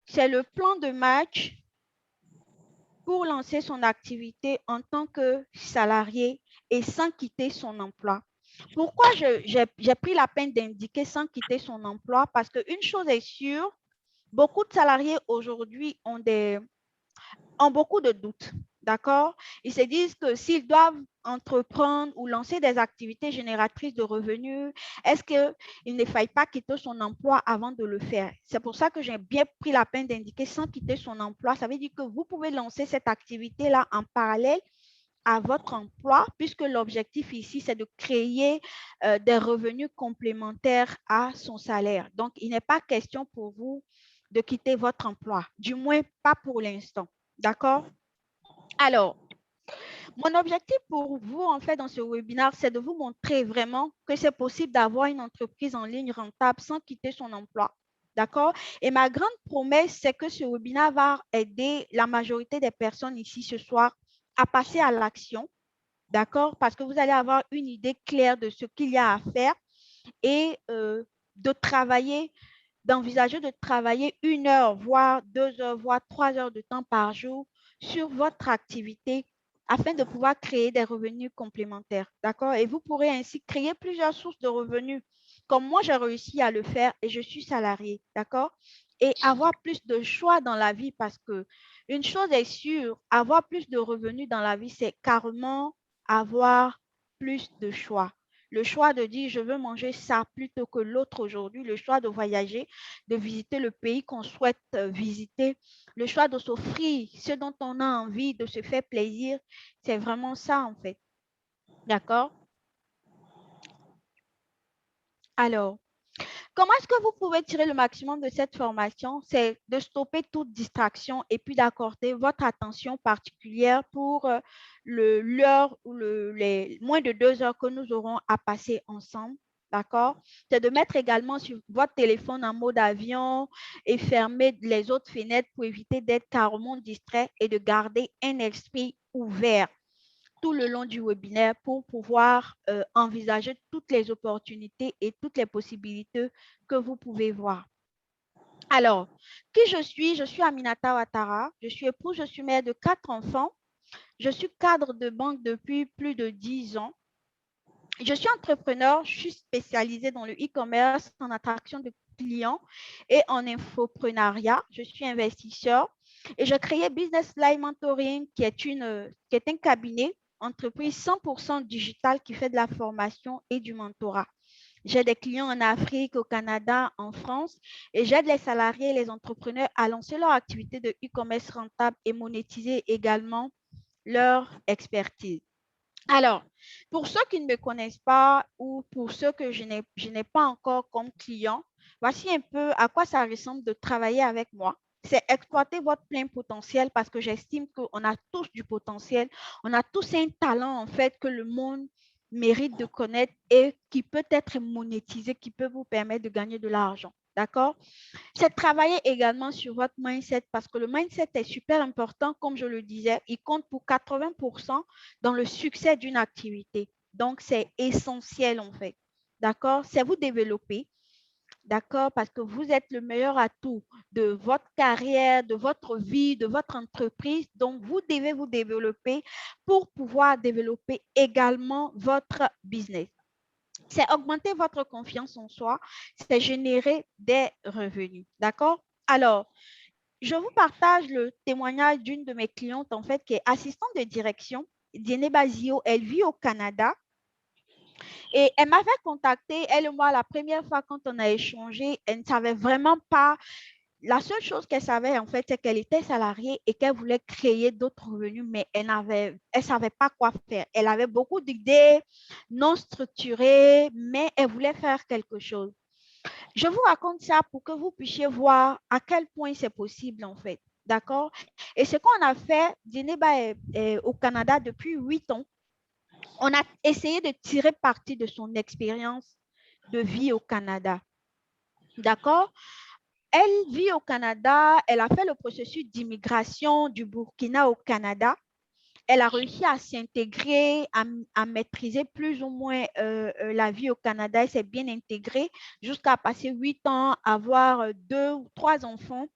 c'est le plan de match pour lancer son activité en tant que salarié et sans quitter son emploi. Pourquoi j'ai pris la peine d'indiquer sans quitter son emploi? Parce qu'une chose est sûre, beaucoup de salariés aujourd'hui ont beaucoup de doutes. D'accord? Ils se disent que s'ils doivent entreprendre ou lancer des activités génératrices de revenus, est-ce qu'il ne faille pas quitter son emploi avant de le faire? C'est pour ça que j'ai bien pris la peine d'indiquer sans quitter son emploi. Ça veut dire que vous pouvez lancer cette activité-là en parallèle à votre emploi, puisque l'objectif ici, c'est de créer des revenus complémentaires à son salaire. Donc, il n'est pas question pour vous de quitter votre emploi, du moins pas pour l'instant. D'accord? Alors, mon objectif pour vous, en fait, dans ce webinaire, c'est de vous montrer vraiment que c'est possible d'avoir une entreprise en ligne rentable sans quitter son emploi. D'accord? Et ma grande promesse, c'est que ce webinaire va aider la majorité des personnes ici ce soir à passer à l'action. D'accord? Parce que vous allez avoir une idée claire de ce qu'il y a à faire et de travailler, d'envisager de travailler 1 heure, voire 2 heures, voire 3 heures de temps par jour sur votre activité afin de pouvoir créer des revenus complémentaires. D'accord? Et vous pourrez ainsi créer plusieurs sources de revenus, comme moi j'ai réussi à le faire et je suis salarié. D'accord? Et avoir plus de choix dans la vie parce que une chose est sûre, avoir plus de revenus dans la vie, c'est carrément avoir plus de choix. Le choix de dire je veux manger ça plutôt que l'autre aujourd'hui, le choix de voyager, de visiter le pays qu'on souhaite visiter, le choix de s'offrir ce dont on a envie, de se faire plaisir, c'est vraiment ça en fait. D'accord? Alors, comment est-ce que vous pouvez tirer le maximum de cette formation? C'est de stopper toute distraction et puis d'accorder votre attention particulière pour l'heure ou les moins de 2 heures que nous aurons à passer ensemble. D'accord? C'est de mettre également sur votre téléphone en mode avion et fermer les autres fenêtres pour éviter d'être carrément distrait et de garder un esprit ouvert tout le long du webinaire pour pouvoir envisager toutes les opportunités et toutes les possibilités que vous pouvez voir. Alors, qui je suis? Je suis Aminata Ouattara. Je suis épouse, je suis mère de 4 enfants. Je suis cadre de banque depuis plus de 10 ans. Je suis entrepreneur, je suis spécialisée dans le e-commerce, en attraction de clients et en infoprenariat. Je suis investisseur et j'ai créé Business Live Mentoring, qui est un cabinet entreprise 100% digital qui fait de la formation et du mentorat. J'ai des clients en Afrique, au Canada, en France et j'aide les salariés et les entrepreneurs à lancer leur activité de e-commerce rentable et monétiser également leur expertise. Alors, pour ceux qui ne me connaissent pas ou pour ceux que je n'ai pas encore comme client, voici un peu à quoi ça ressemble de travailler avec moi. C'est exploiter votre plein potentiel parce que j'estime qu'on a tous du potentiel, on a tous un talent en fait que le monde mérite de connaître et qui peut être monétisé, qui peut vous permettre de gagner de l'argent. D'accord? C'est travailler également sur votre mindset parce que le mindset est super important, comme je le disais, il compte pour 80% dans le succès d'une activité. Donc, c'est essentiel en fait. D'accord? C'est vous développer. D'accord? Parce que vous êtes le meilleur atout de votre carrière, de votre vie, de votre entreprise. Donc, vous devez vous développer pour pouvoir développer également votre business. C'est augmenter votre confiance en soi, c'est générer des revenus. D'accord? Alors, je vous partage le témoignage d'une de mes clientes, en fait, qui est assistante de direction. Diene Bazio, elle vit au Canada et elle m'avait contacté, elle et moi, la première fois quand on a échangé, elle ne savait vraiment pas. La seule chose qu'elle savait, en fait, c'est qu'elle était salariée et qu'elle voulait créer d'autres revenus, mais elle savait pas quoi faire. Elle avait beaucoup d'idées non structurées, mais elle voulait faire quelque chose. Je vous raconte ça pour que vous puissiez voir à quel point c'est possible, en fait. D'accord? Et ce qu'on a fait, Dineba est au Canada depuis 8 ans. On a essayé de tirer parti de son expérience de vie au Canada. D'accord? Elle vit au Canada, elle a fait le processus d'immigration du Burkina au Canada. Elle a réussi à s'intégrer, à maîtriser plus ou moins la vie au Canada. Elle s'est bien intégrée jusqu'à passer 8 ans, avoir 2 ou 3 enfants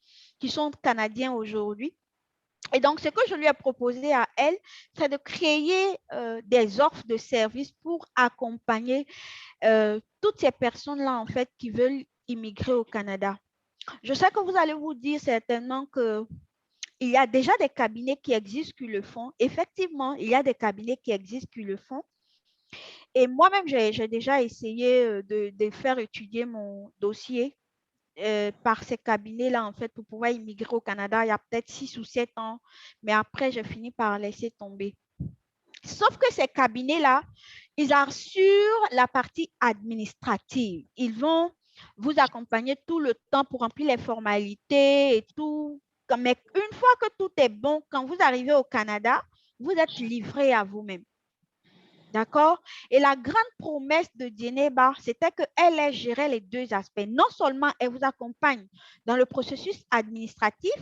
qui sont canadiens aujourd'hui. Et donc, ce que je lui ai proposé à elle, c'est de créer des offres de services pour accompagner toutes ces personnes-là, en fait, qui veulent immigrer au Canada. Je sais que vous allez vous dire certainement que il y a déjà des cabinets qui existent qui le font. Effectivement, il y a des cabinets qui existent qui le font. Et moi-même, j'ai déjà essayé de faire étudier mon dossier par ces cabinets-là, en fait, pour pouvoir immigrer au Canada il y a peut-être 6 ou 7 ans. Mais après, j'ai fini par laisser tomber. Sauf que ces cabinets-là, ils assurent la partie administrative. Ils vont vous accompagner tout le temps pour remplir les formalités et tout. Mais une fois que tout est bon, quand vous arrivez au Canada, vous êtes livré à vous-même. D'accord? Et la grande promesse de Dieneba, c'était qu'elle gérait les deux aspects. Non seulement elle vous accompagne dans le processus administratif,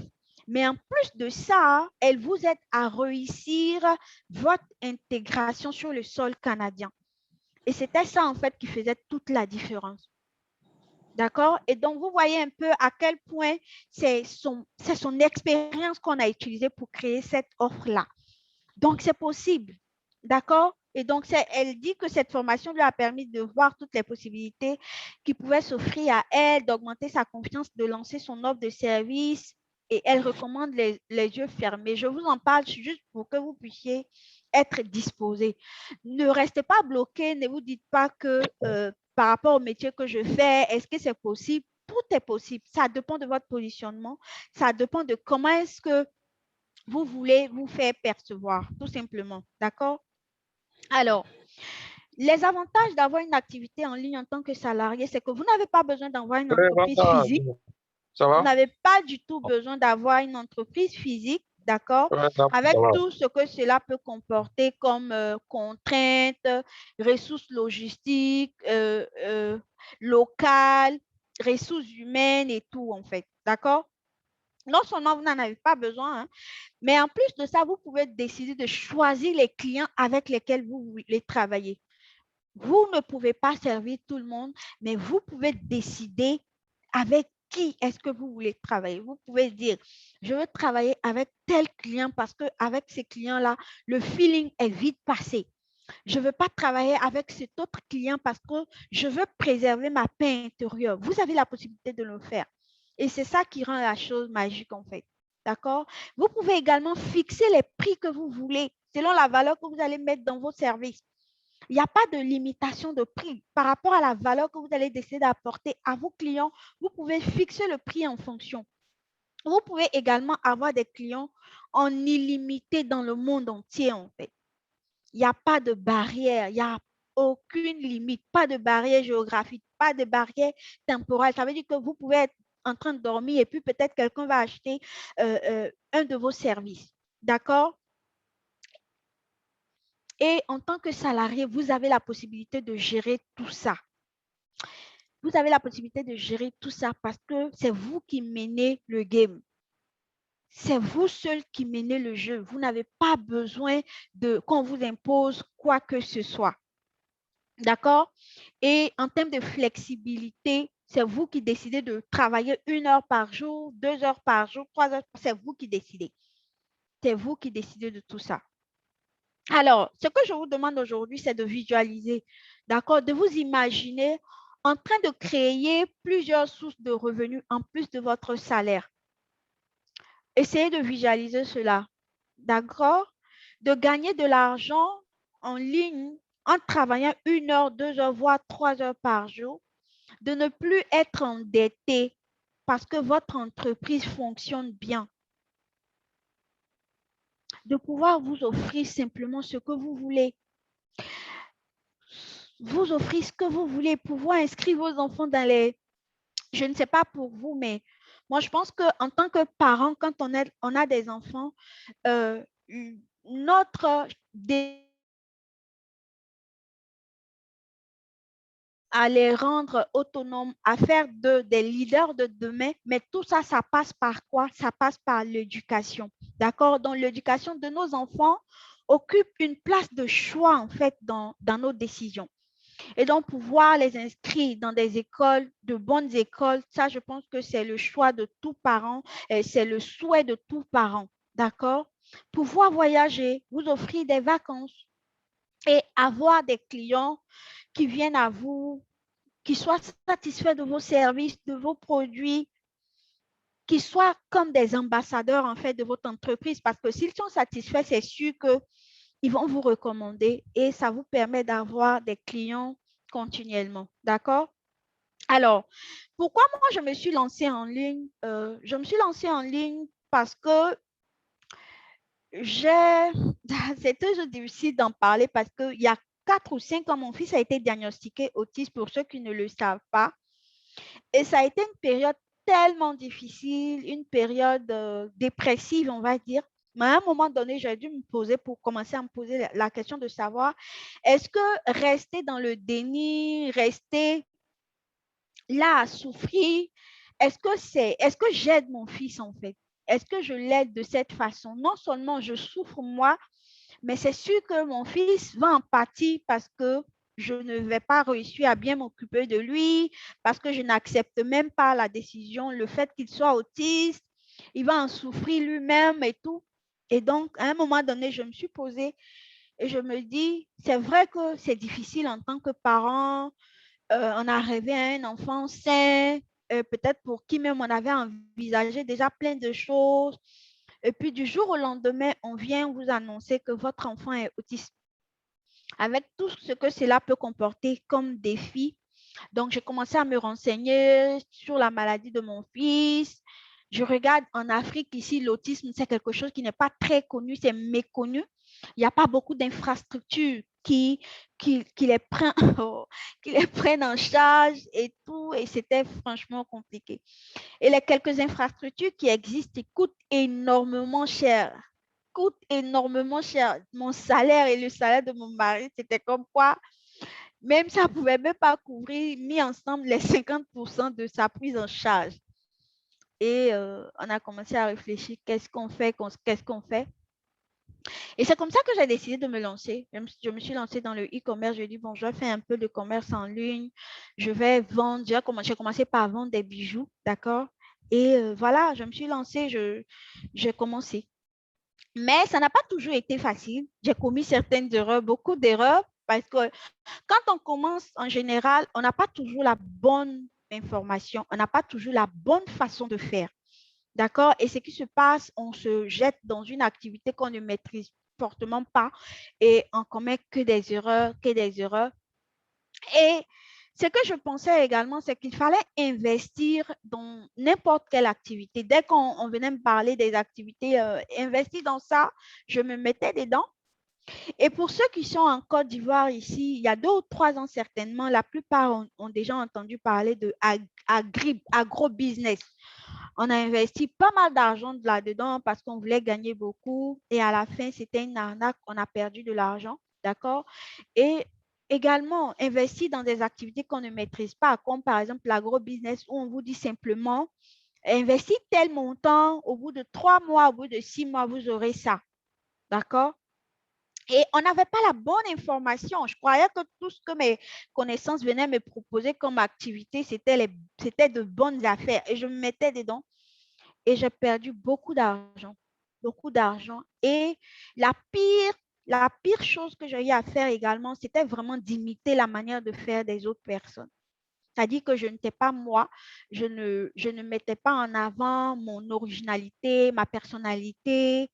mais en plus de ça, elle vous aide à réussir votre intégration sur le sol canadien. Et c'était ça, en fait, qui faisait toute la différence. D'accord? Et donc, vous voyez un peu à quel point c'est son expérience qu'on a utilisée pour créer cette offre-là. Donc, c'est possible. D'accord? Et donc, elle dit que cette formation lui a permis de voir toutes les possibilités qui pouvaient s'offrir à elle, d'augmenter sa confiance, de lancer son offre de service. Et elle recommande les yeux fermés. Je vous en parle juste pour que vous puissiez être disposé. Ne restez pas bloqué. Ne vous dites pas que par rapport au métier que je fais, est-ce que c'est possible? Tout est possible. Ça dépend de votre positionnement. Ça dépend de comment est-ce que vous voulez vous faire percevoir, tout simplement. D'accord? Alors, les avantages d'avoir une activité en ligne en tant que salarié, c'est que vous n'avez pas besoin d'avoir une entreprise physique. Ça Vous va? n'avez pas du tout besoin d'avoir une entreprise physique, d'accord? Ça Avec va. tout ce que cela peut comporter comme contraintes, ressources logistiques, locales, ressources humaines et tout, en fait. D'accord? Non seulement vous n'en avez pas besoin, hein, mais en plus de ça, vous pouvez décider de choisir les clients avec lesquels vous voulez travailler. Vous ne pouvez pas servir tout le monde, mais vous pouvez décider avec qui est-ce que vous voulez travailler. Vous pouvez dire, je veux travailler avec tel client parce qu'avec ces clients-là, le feeling est vite passé. Je ne veux pas travailler avec cet autre client parce que je veux préserver ma paix intérieure. Vous avez la possibilité de le faire. Et c'est ça qui rend la chose magique, en fait. D'accord? Vous pouvez également fixer les prix que vous voulez selon la valeur que vous allez mettre dans vos services. Il n'y a pas de limitation de prix. Par rapport à la valeur que vous allez décider d'apporter à vos clients, vous pouvez fixer le prix en fonction. Vous pouvez également avoir des clients en illimité dans le monde entier, en fait. Il n'y a pas de barrière, il n'y a aucune limite, pas de barrière géographique, pas de barrière temporelle. Ça veut dire que vous pouvez être en train de dormir et puis peut-être quelqu'un va acheter un de vos services. D'accord? Et en tant que salarié, vous avez la possibilité de gérer tout ça. Vous avez la possibilité de gérer tout ça parce que c'est vous qui menez le game. C'est vous seul qui menez le jeu. Vous n'avez pas besoin qu'on vous impose quoi que ce soit. D'accord? Et en termes de flexibilité, c'est vous qui décidez de travailler 1 heure par jour, 2 heures par jour, 3 heures. C'est vous qui décidez. C'est vous qui décidez de tout ça. Alors, ce que je vous demande aujourd'hui, c'est de visualiser, d'accord? De vous imaginer en train de créer plusieurs sources de revenus en plus de votre salaire. Essayez de visualiser cela, d'accord? De gagner de l'argent en ligne en travaillant 1 heure, 2 heures, voire 3 heures par jour, de ne plus être endetté parce que votre entreprise fonctionne bien, de pouvoir vous offrir simplement ce que vous voulez, vous offrir ce que vous voulez, pouvoir inscrire vos enfants dans les... Je ne sais pas pour vous, mais moi, je pense qu'en tant que parent, quand on a des enfants, notre à les rendre autonomes, à faire des leaders de demain. Mais tout ça, ça passe par quoi? Ça passe par l'éducation. D'accord? Donc, l'éducation de nos enfants occupe une place de choix, en fait, dans nos décisions. Et donc, pouvoir les inscrire dans des écoles, de bonnes écoles, ça, je pense que c'est le choix de tout parent, et c'est le souhait de tout parent. D'accord? Pouvoir voyager, vous offrir des vacances et avoir des clients qui viennent à vous, qui soient satisfaits de vos services, de vos produits, qui soient comme des ambassadeurs en fait de votre entreprise. Parce que s'ils sont satisfaits, c'est sûr qu'ils vont vous recommander et ça vous permet d'avoir des clients continuellement. D'accord? Alors, pourquoi moi je me suis lancée en ligne? Je me suis lancée en ligne parce que j'ai, c'est toujours difficile d'en parler parce qu'il y a 4 ou 5 ans, mon fils a été diagnostiqué autiste pour ceux qui ne le savent pas. Et ça a été une période tellement difficile, une période dépressive, on va dire. Mais à un moment donné, j'ai dû me poser pour commencer à me poser la question de savoir, est-ce que rester dans le déni, rester là à souffrir, est-ce que j'aide mon fils en fait? Est-ce que je l'aide de cette façon? Non seulement je souffre moi, mais c'est sûr que mon fils va en pâtir parce que je ne vais pas réussir à bien m'occuper de lui, parce que je n'accepte même pas la décision, le fait qu'il soit autiste, il va en souffrir lui-même et tout. Et donc, à un moment donné, je me suis posée et je me dis, c'est vrai que c'est difficile en tant que parent, on a rêvé à un enfant sain, peut-être pour qui même on avait envisagé déjà plein de choses. Et puis du jour au lendemain, on vient vous annoncer que votre enfant est autiste, avec tout ce que cela peut comporter comme défi. Donc, j'ai commencé à me renseigner sur la maladie de mon fils. Je regarde en Afrique ici, l'autisme, c'est quelque chose qui n'est pas très connu, c'est méconnu. Il n'y a pas beaucoup d'infrastructures qui les prennent, qui les prennent en charge et tout, et c'était franchement compliqué. Et les quelques infrastructures qui existent, ils coûtent énormément cher. Coûtent énormément cher. Mon salaire et le salaire de mon mari, c'était comme quoi même ça ne pouvait même pas couvrir, mis ensemble, les 50% de sa prise en charge. Et on a commencé à réfléchir, qu'est-ce qu'on fait, qu'est-ce qu'on fait. Et c'est comme ça que j'ai décidé de me lancer. Je me suis lancée dans le e-commerce. Je dit, bon, je vais faire un peu de commerce en ligne. Je vais vendre. J'ai commencé par vendre des bijoux, d'accord? Et voilà, je me suis lancée, j'ai commencé. Mais ça n'a pas toujours été facile. J'ai commis certaines erreurs, beaucoup d'erreurs, parce que quand on commence, en général, on n'a pas toujours la bonne information, on n'a pas toujours la bonne façon de faire. D'accord? Et ce qui se passe, on se jette dans une activité qu'on ne maîtrise fortement pas et on commet que des erreurs, que des erreurs. Et ce que je pensais également, c'est qu'il fallait investir dans n'importe quelle activité. Dès qu'on venait me parler des activités, investir dans ça, je me mettais dedans. Et pour ceux qui sont en Côte d'Ivoire ici, il y a 2 ou 3 ans certainement, la plupart ont déjà entendu parler de agro-business. On a investi pas mal d'argent là-dedans parce qu'on voulait gagner beaucoup et à la fin, c'était une arnaque, on a perdu de l'argent, d'accord? Et également, investir dans des activités qu'on ne maîtrise pas, comme par exemple l'agro-business où on vous dit simplement, investir tel montant, au bout de 3 mois, au bout de 6 mois, vous aurez ça, d'accord? Et on n'avait pas la bonne information. Je croyais que tout ce que mes connaissances venaient me proposer comme activité, c'était de bonnes affaires. Et je me mettais dedans et j'ai perdu beaucoup d'argent. Beaucoup d'argent. Et la pire, la pire chose que j'ai eu à faire également, c'était vraiment d'imiter la manière de faire des autres personnes. C'est-à-dire que je n'étais pas moi, je ne mettais pas en avant mon originalité, ma personnalité,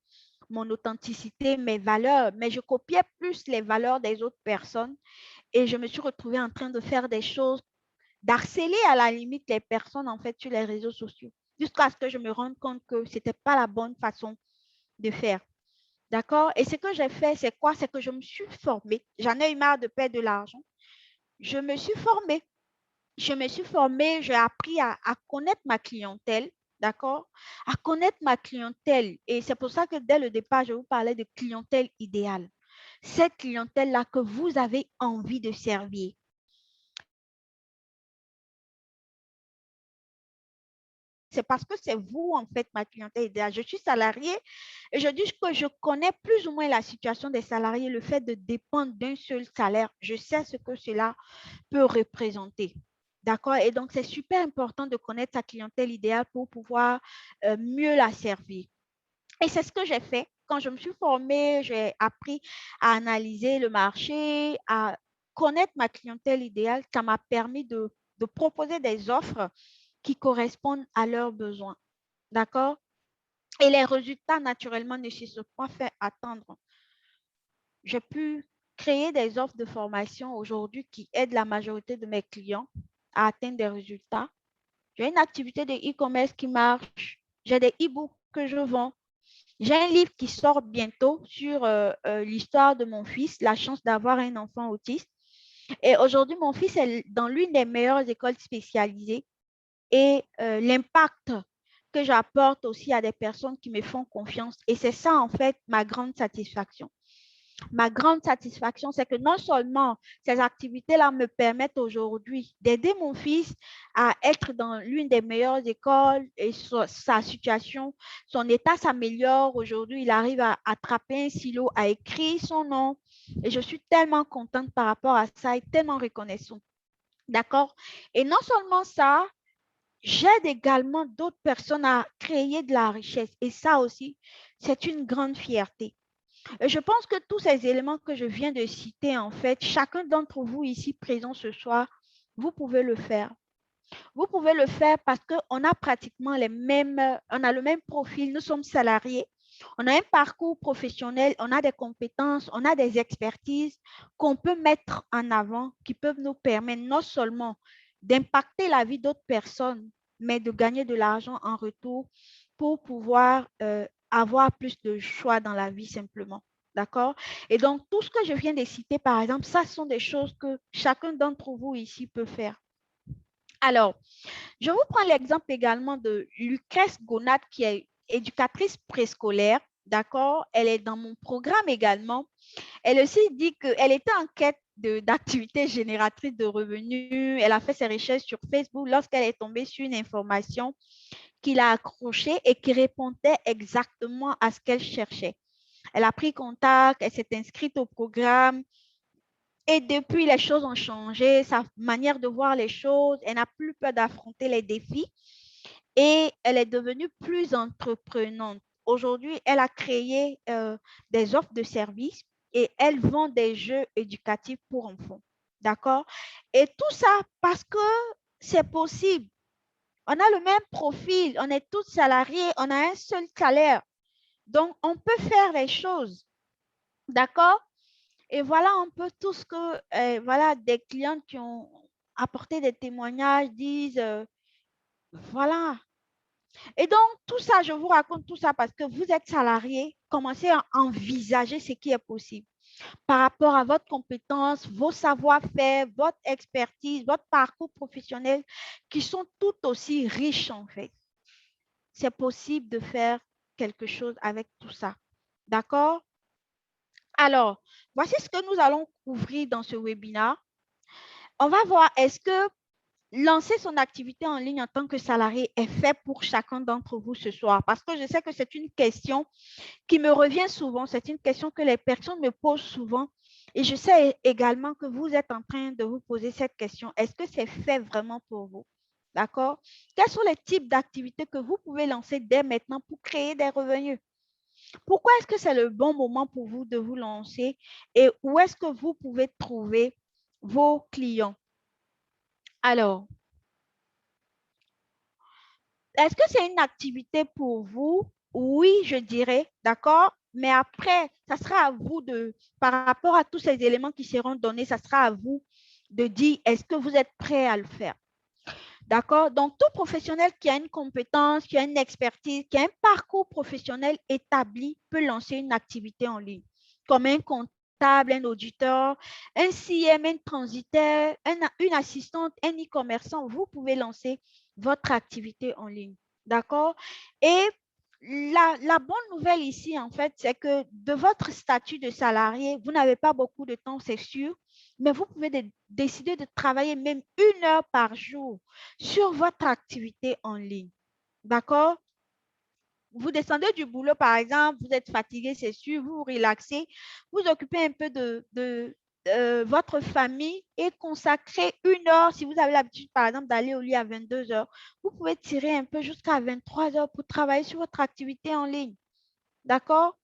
mon authenticité, mes valeurs, mais je copiais plus les valeurs des autres personnes et je me suis retrouvée en train de faire des choses, d'harceler à la limite les personnes en fait sur les réseaux sociaux, jusqu'à ce que je me rende compte que ce n'était pas la bonne façon de faire. D'accord? Et ce que j'ai fait, c'est quoi? C'est que je me suis formée. J'en ai eu marre de perdre de l'argent. Je me suis formée. Je me suis formée, j'ai appris à connaître ma clientèle, d'accord? À connaître ma clientèle. Et c'est pour ça que dès le départ, je vous parlais de clientèle idéale. Cette clientèle-là que vous avez envie de servir. c'est parce que c'est vous, en fait, ma clientèle idéale. Je suis salariée et je dis que je connais plus ou moins la situation des salariés, le fait de dépendre d'un seul salaire. Je sais ce que cela peut représenter. D'accord? Et donc, c'est super important de connaître sa clientèle idéale pour pouvoir mieux la servir. Et c'est ce que j'ai fait. Quand je me suis formée, j'ai appris à analyser le marché, à connaître ma clientèle idéale. Ça m'a permis de proposer des offres qui correspondent à leurs besoins. D'accord? Et les résultats, naturellement, ne se sont pas fait attendre. J'ai pu créer des offres de formation aujourd'hui qui aident la majorité de mes clients à atteindre des résultats. J'ai une activité de e-commerce qui marche. J'ai des e-books que je vends. J'ai un livre qui sort bientôt sur l'histoire de mon fils, la chance d'avoir un enfant autiste. Et aujourd'hui, mon fils est dans l'une des meilleures écoles spécialisées et l'impact que j'apporte aussi à des personnes qui me font confiance. Et c'est ça, en fait, ma grande satisfaction. Ma grande satisfaction, c'est que non seulement ces activités-là me permettent aujourd'hui d'aider mon fils à être dans l'une des meilleures écoles et sa situation, son état s'améliore. Aujourd'hui, il arrive à attraper un stylo, à écrire son nom. Et je suis tellement contente par rapport à ça et tellement reconnaissante. D'accord? Et non seulement ça, j'aide également d'autres personnes à créer de la richesse. Et ça aussi, c'est une grande fierté. Je pense que tous ces éléments que je viens de citer, en fait, chacun d'entre vous ici présent ce soir, vous pouvez le faire. Vous pouvez le faire parce qu'on a pratiquement les mêmes, on a le même profil, nous sommes salariés, on a un parcours professionnel, on a des compétences, on a des expertises qu'on peut mettre en avant, qui peuvent nous permettre non seulement d'impacter la vie d'autres personnes, mais de gagner de l'argent en retour pour pouvoir avoir plus de choix dans la vie simplement. D'accord? Et donc, tout ce que je viens de citer, par exemple, ça sont des choses que chacun d'entre vous ici peut faire. Alors, je vous prends l'exemple également de Lucrèce Gonat, qui est éducatrice préscolaire. D'accord? Elle est dans mon programme également. Elle aussi dit qu'elle était en quête d'activités génératrices de revenus. Elle a fait ses recherches sur Facebook lorsqu'elle est tombée sur une information qui l'a accrochée et qui répondait exactement à ce qu'elle cherchait. Elle a pris contact, elle s'est inscrite au programme et depuis, les choses ont changé, sa manière de voir les choses, elle n'a plus peur d'affronter les défis et elle est devenue plus entreprenante. Aujourd'hui, elle a créé des offres de services et elle vend des jeux éducatifs pour enfants. D'accord? Et tout ça parce que c'est possible. On a le même profil, on est tous salariés, on a un seul salaire. Donc, on peut faire les choses. D'accord? Et voilà un peu tout ce que voilà, des clients qui ont apporté des témoignages disent, voilà. Et donc, tout ça, je vous raconte tout ça parce que vous êtes salarié, commencez à envisager ce qui est possible par rapport à votre compétence, vos savoir-faire, votre expertise, votre parcours professionnel qui sont tout aussi riches en fait. C'est possible de faire quelque chose avec tout ça. D'accord? Alors, voici ce que nous allons couvrir dans ce webinaire. On va voir, est-ce que lancer son activité en ligne en tant que salarié est fait pour chacun d'entre vous ce soir? Parce que je sais que c'est une question qui me revient souvent, c'est une question que les personnes me posent souvent. Et je sais également que vous êtes en train de vous poser cette question. Est-ce que c'est fait vraiment pour vous? D'accord? Quels sont les types d'activités que vous pouvez lancer dès maintenant pour créer des revenus? Pourquoi est-ce que c'est le bon moment pour vous de vous lancer et où est-ce que vous pouvez trouver vos clients? Alors, est-ce que c'est une activité pour vous? Oui, je dirais, d'accord? Mais après, ça sera à vous de, par rapport à tous ces éléments qui seront donnés, ça sera à vous de dire, est-ce que vous êtes prêt à le faire? D'accord? Donc, tout professionnel qui a une compétence, qui a une expertise, qui a un parcours professionnel établi peut lancer une activité en ligne, comme un comptable, un auditeur, un CM, un transitaire, une assistante, un e-commerçant. Vous pouvez lancer votre activité en ligne. D'accord? Et la bonne nouvelle ici, en fait, c'est que de votre statut de salarié, vous n'avez pas beaucoup de temps, c'est sûr, mais vous pouvez décider de travailler même 1 heure par jour sur votre activité en ligne. D'accord? Vous descendez du boulot, par exemple, vous êtes fatigué, c'est sûr, vous vous relaxez, vous occupez un peu de votre famille et consacrez 1 heure, si vous avez l'habitude, par exemple, d'aller au lit à 22 heures, vous pouvez tirer un peu jusqu'à 23 heures pour travailler sur votre activité en ligne. D'accord?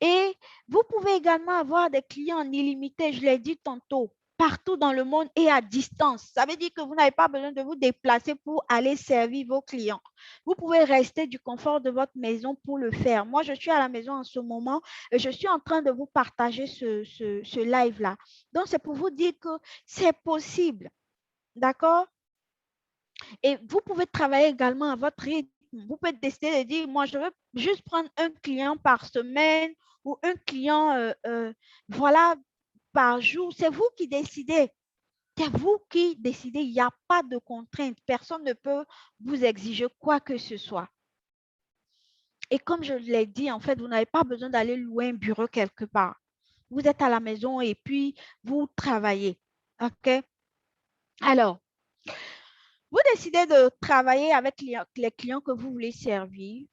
Et vous pouvez également avoir des clients en illimité, je l'ai dit tantôt, partout dans le monde et à distance. Ça veut dire que vous n'avez pas besoin de vous déplacer pour aller servir vos clients. Vous pouvez rester du confort de votre maison pour le faire. Moi, je suis à la maison en ce moment et je suis en train de vous partager ce live-là. Donc, c'est pour vous dire que c'est possible. D'accord? Et vous pouvez travailler également à votre rythme. Vous pouvez décider de dire, moi, je veux juste prendre un client par semaine ou un client, voilà, par jour. C'est vous qui décidez. C'est vous qui décidez. Il n'y a pas de contrainte. Personne ne peut vous exiger quoi que ce soit. Et comme je l'ai dit, en fait, vous n'avez pas besoin d'aller louer un bureau quelque part. Vous êtes à la maison et puis vous travaillez. OK? Alors, vous décidez de travailler avec les clients que vous voulez servir.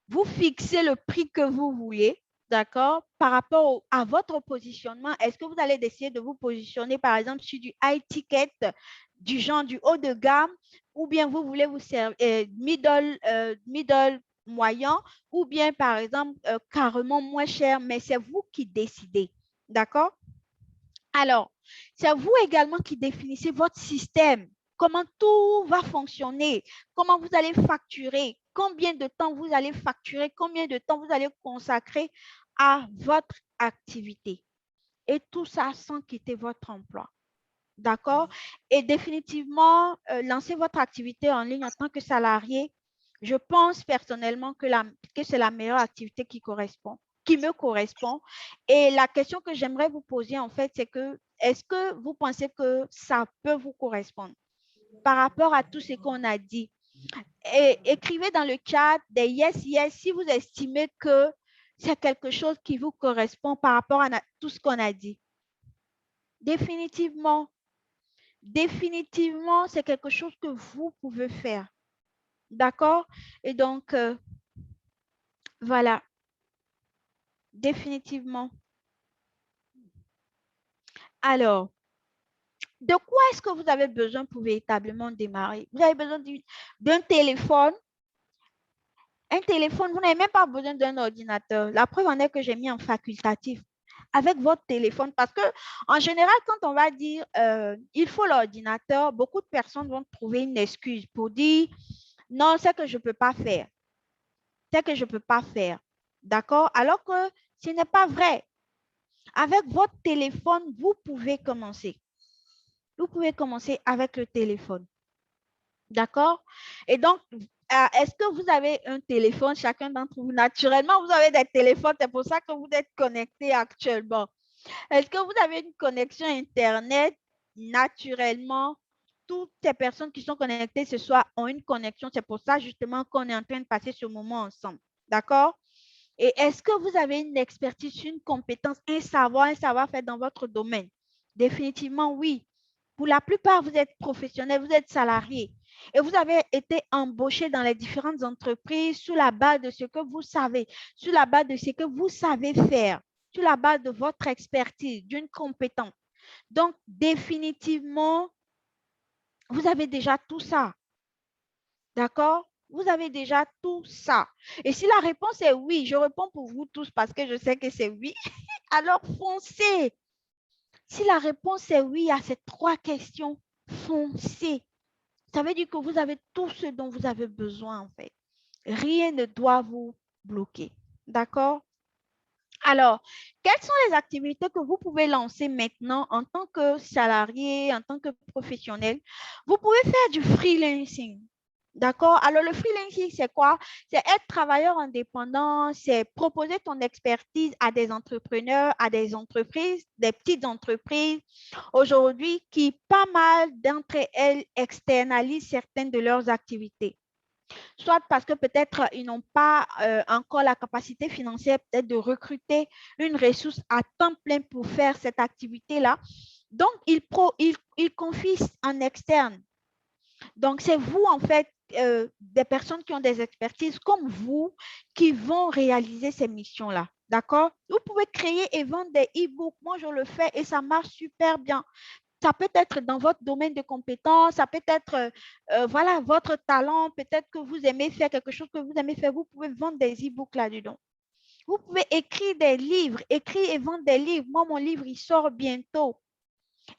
Vous fixez le prix que vous voulez, d'accord, par rapport à votre positionnement. Est-ce que vous allez décider de vous positionner, par exemple, sur du high ticket, du genre du haut de gamme, ou bien vous voulez vous servir middle moyen, ou bien, par exemple, carrément moins cher, mais c'est vous qui décidez, d'accord? Alors, c'est vous également qui définissez votre système, comment tout va fonctionner, comment vous allez facturer, combien de temps vous allez facturer, combien de temps vous allez consacrer à votre activité. Et tout ça sans quitter votre emploi. D'accord? Et définitivement, lancer votre activité en ligne en tant que salarié, je pense personnellement que c'est la meilleure activité qui me correspond. Et la question que j'aimerais vous poser, en fait, c'est que est-ce que vous pensez que ça peut vous correspondre par rapport à tout ce qu'on a dit? Et écrivez dans le chat des yes, yes si vous estimez que c'est quelque chose qui vous correspond par rapport à tout ce qu'on a dit. Définitivement, définitivement, c'est quelque chose que vous pouvez faire. D'accord? Et donc, voilà, définitivement. Alors, de quoi est-ce que vous avez besoin pour véritablement démarrer? Vous avez besoin d'un téléphone. Un téléphone, vous n'avez même pas besoin d'un ordinateur. La preuve en est que j'ai mis en facultatif avec votre téléphone parce que en général, quand on va dire il faut l'ordinateur, beaucoup de personnes vont trouver une excuse pour dire non, c'est que je ne peux pas faire. C'est que je ne peux pas faire. D'accord? Alors que ce n'est pas vrai. Avec votre téléphone, vous pouvez commencer. Vous pouvez commencer avec le téléphone. D'accord? Et donc, est-ce que vous avez un téléphone, chacun d'entre vous? Naturellement, vous avez des téléphones, c'est pour ça que vous êtes connectés actuellement. Est-ce que vous avez une connexion Internet? Naturellement, toutes ces personnes qui sont connectées ce soir ont une connexion. C'est pour ça justement qu'on est en train de passer ce moment ensemble. D'accord? Et est-ce que vous avez une expertise, une compétence, un savoir-faire dans votre domaine? Définitivement, oui. Pour la plupart, vous êtes professionnel, vous êtes salarié et vous avez été embauché dans les différentes entreprises sur la base de ce que vous savez, sur la base de ce que vous savez faire, sur la base de votre expertise, d'une compétence. Donc, définitivement, vous avez déjà tout ça. D'accord? Vous avez déjà tout ça. Et si la réponse est oui, je réponds pour vous tous parce que je sais que c'est oui, alors foncez. Si la réponse est oui à ces 3 questions, foncez. Ça veut dire que vous avez tout ce dont vous avez besoin en fait. Rien ne doit vous bloquer. D'accord? Alors, quelles sont les activités que vous pouvez lancer maintenant en tant que salarié, en tant que professionnel? Vous pouvez faire du freelancing. D'accord? Alors, le freelancing, c'est quoi? C'est être travailleur indépendant, c'est proposer ton expertise à des entrepreneurs, à des entreprises, des petites entreprises aujourd'hui qui, pas mal d'entre elles, externalisent certaines de leurs activités. Soit parce que peut-être ils n'ont pas encore la capacité financière peut-être de recruter une ressource à temps plein pour faire cette activité-là. Donc, ils confient en externe. Donc, c'est vous, en fait, des personnes qui ont des expertises comme vous qui vont réaliser ces missions-là. D'accord? Vous pouvez créer et vendre des e-books. Moi, je le fais et ça marche super bien. Ça peut être dans votre domaine de compétences, ça peut être voilà, votre talent, peut-être que vous aimez faire quelque chose que vous aimez faire, vous pouvez vendre des e-books là-dedans. Vous pouvez écrire des livres, écrire et vendre des livres. Moi, mon livre, il sort bientôt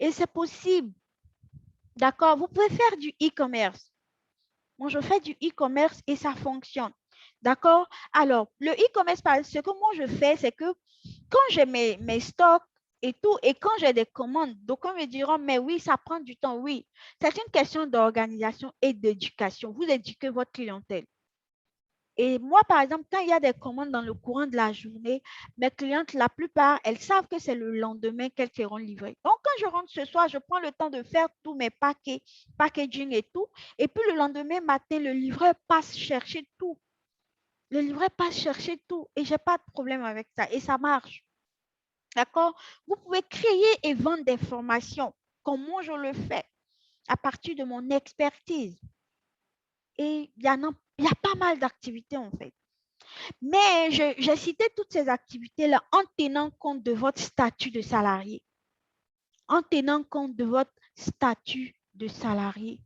et c'est possible. D'accord? Vous pouvez faire du e-commerce. Moi, je fais du e-commerce et ça fonctionne. D'accord? Alors, le e-commerce, ce que moi je fais, c'est que quand j'ai mes stocks et tout, et quand j'ai des commandes, donc on me diront, mais oui, ça prend du temps. Oui, c'est une question d'organisation et d'éducation. Vous éduquez votre clientèle. Et moi, par exemple, quand il y a des commandes dans le courant de la journée, mes clientes, la plupart, elles savent que c'est le lendemain qu'elles seront livrées. Donc, quand je rentre ce soir, je prends le temps de faire tous mes packaging et tout. Et puis, le lendemain matin, le livreur passe chercher tout. Le livreur passe chercher tout. Et je n'ai pas de problème avec ça. Et ça marche. D'accord? Vous pouvez créer et vendre des formations, comme moi je le fais, à partir de mon expertise. Et il y a pas mal d'activités en fait. Mais j'ai cité toutes ces activités-là en tenant compte de votre statut de salarié. En tenant compte de votre statut de salarié.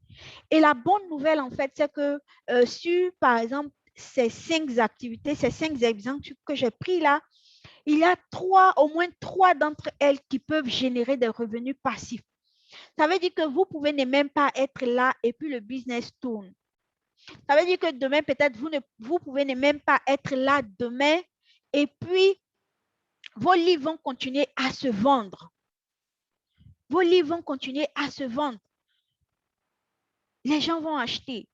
Et la bonne nouvelle, en fait, c'est que sur, par exemple, ces 5 activités, ces 5 exemples que j'ai pris là, il y a au moins trois d'entre elles qui peuvent générer des revenus passifs. Ça veut dire que vous pouvez ne même pas être là et puis le business tourne. Ça veut dire que demain, peut-être, vous pouvez ne même pas être là demain et puis vos livres vont continuer à se vendre. Vos livres vont continuer à se vendre. Les gens vont acheter.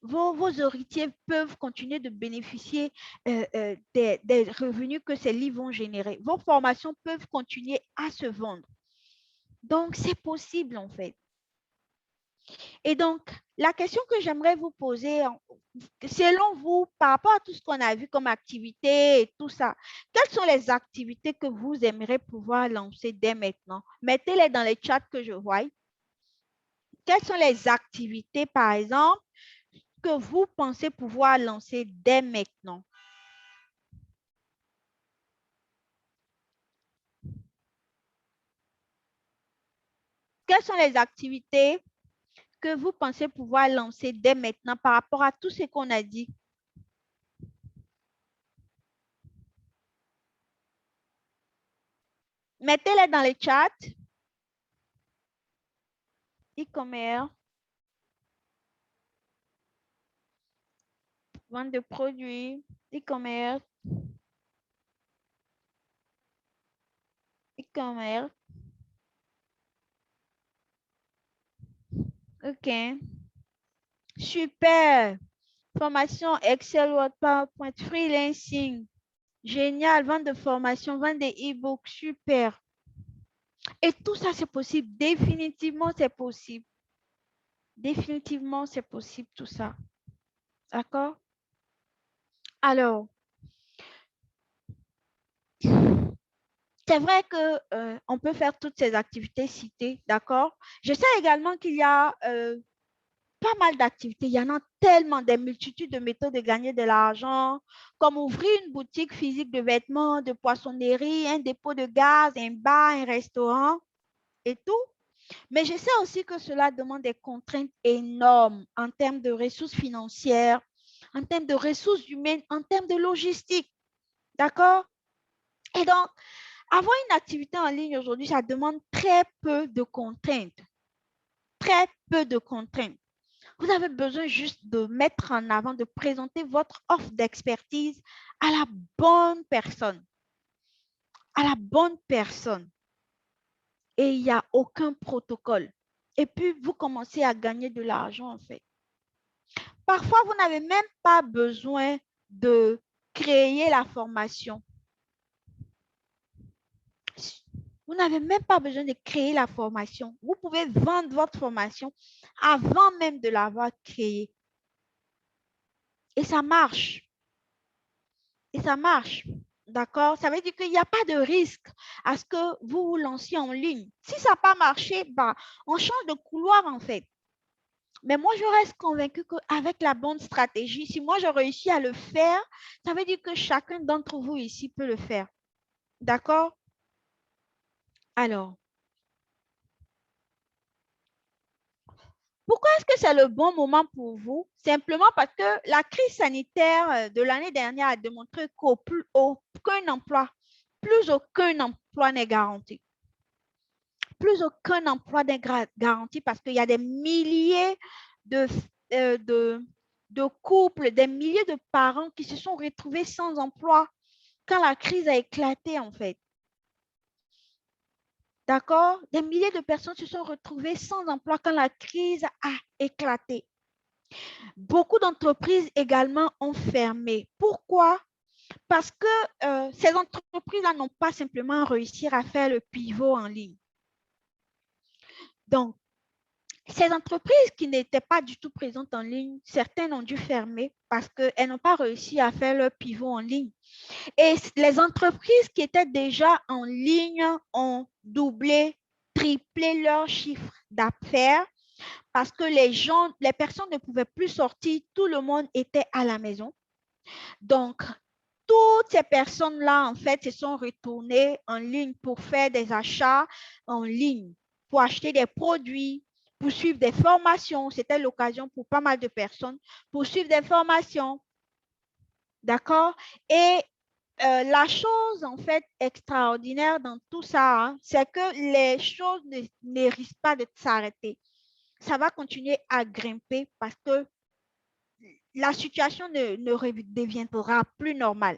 Vos héritiers peuvent continuer de bénéficier des revenus que ces livres vont générer. Vos formations peuvent continuer à se vendre. Donc, c'est possible en fait. Et donc, la question que j'aimerais vous poser, selon vous, par rapport à tout ce qu'on a vu comme activité et tout ça, quelles sont les activités que vous aimeriez pouvoir lancer dès maintenant? Mettez-les dans les chats que je vois. Quelles sont les activités, par exemple, que vous pensez pouvoir lancer dès maintenant? Quelles sont les activités que vous pensez pouvoir lancer dès maintenant par rapport à tout ce qu'on a dit? Mettez-les dans les chats. E-commerce, vente de produits, e-commerce, e-commerce. OK. Super. Formation Excel, Word, PowerPoint, freelancing. Génial. Vente de formation, vente des e-books. Super. Et tout ça, c'est possible. Définitivement, c'est possible. Définitivement, c'est possible tout ça. D'accord? Alors, c'est vrai que on peut faire toutes ces activités citées, d'accord? Je sais également qu'il y a pas mal d'activités. Il y en a tellement, des multitudes de méthodes de gagner de l'argent, comme ouvrir une boutique physique de vêtements, de poissonnerie, un dépôt de gaz, un bar, un restaurant et tout. Mais je sais aussi que cela demande des contraintes énormes en termes de ressources financières, en termes de ressources humaines, en termes de logistique. D'accord? Et donc, avoir une activité en ligne aujourd'hui, ça demande très peu de contraintes. Très peu de contraintes. Vous avez besoin juste de mettre en avant, de présenter votre offre d'expertise à la bonne personne. À la bonne personne. Et il n'y a aucun protocole. Et puis, vous commencez à gagner de l'argent, en fait. Parfois, vous n'avez même pas besoin de créer la formation. Vous n'avez même pas besoin de créer la formation. Vous pouvez vendre votre formation avant même de l'avoir créée. Et ça marche. Et ça marche. D'accord? Ça veut dire qu'il n'y a pas de risque à ce que vous vous lanciez en ligne. Si ça n'a pas marché, bah, on change de couloir en fait. Mais moi, je reste convaincue qu'avec la bonne stratégie, si moi, je réussis à le faire, ça veut dire que chacun d'entre vous ici peut le faire. D'accord? Alors, pourquoi est-ce que c'est le bon moment pour vous? Simplement parce que la crise sanitaire de l'année dernière a démontré qu'aucun emploi, plus aucun emploi n'est garanti. Plus aucun emploi n'est garanti parce qu'il y a des milliers de, euh, de, de couples, des milliers de parents qui se sont retrouvés sans emploi quand la crise a éclaté, en fait. D'accord? Des milliers de personnes se sont retrouvées sans emploi quand la crise a éclaté. Beaucoup d'entreprises également ont fermé. Pourquoi? Parce que ces entreprises-là n'ont pas simplement réussi à faire le pivot en ligne. Donc, ces entreprises qui n'étaient pas du tout présentes en ligne, certaines ont dû fermer parce qu'elles n'ont pas réussi à faire leur pivot en ligne. Et les entreprises qui étaient déjà en ligne ont doublé, triplé leur chiffre d'affaires parce que les personnes ne pouvaient plus sortir, tout le monde était à la maison. Donc, toutes ces personnes-là, en fait, se sont retournées en ligne pour faire des achats en ligne, pour acheter des produits, pour suivre des formations. C'était l'occasion pour pas mal de personnes pour suivre des formations. D'accord? Et la chose, en fait, extraordinaire dans tout ça, hein, c'est que les choses ne risquent pas de s'arrêter. Ça va continuer à grimper parce que la situation ne redeviendra plus normale.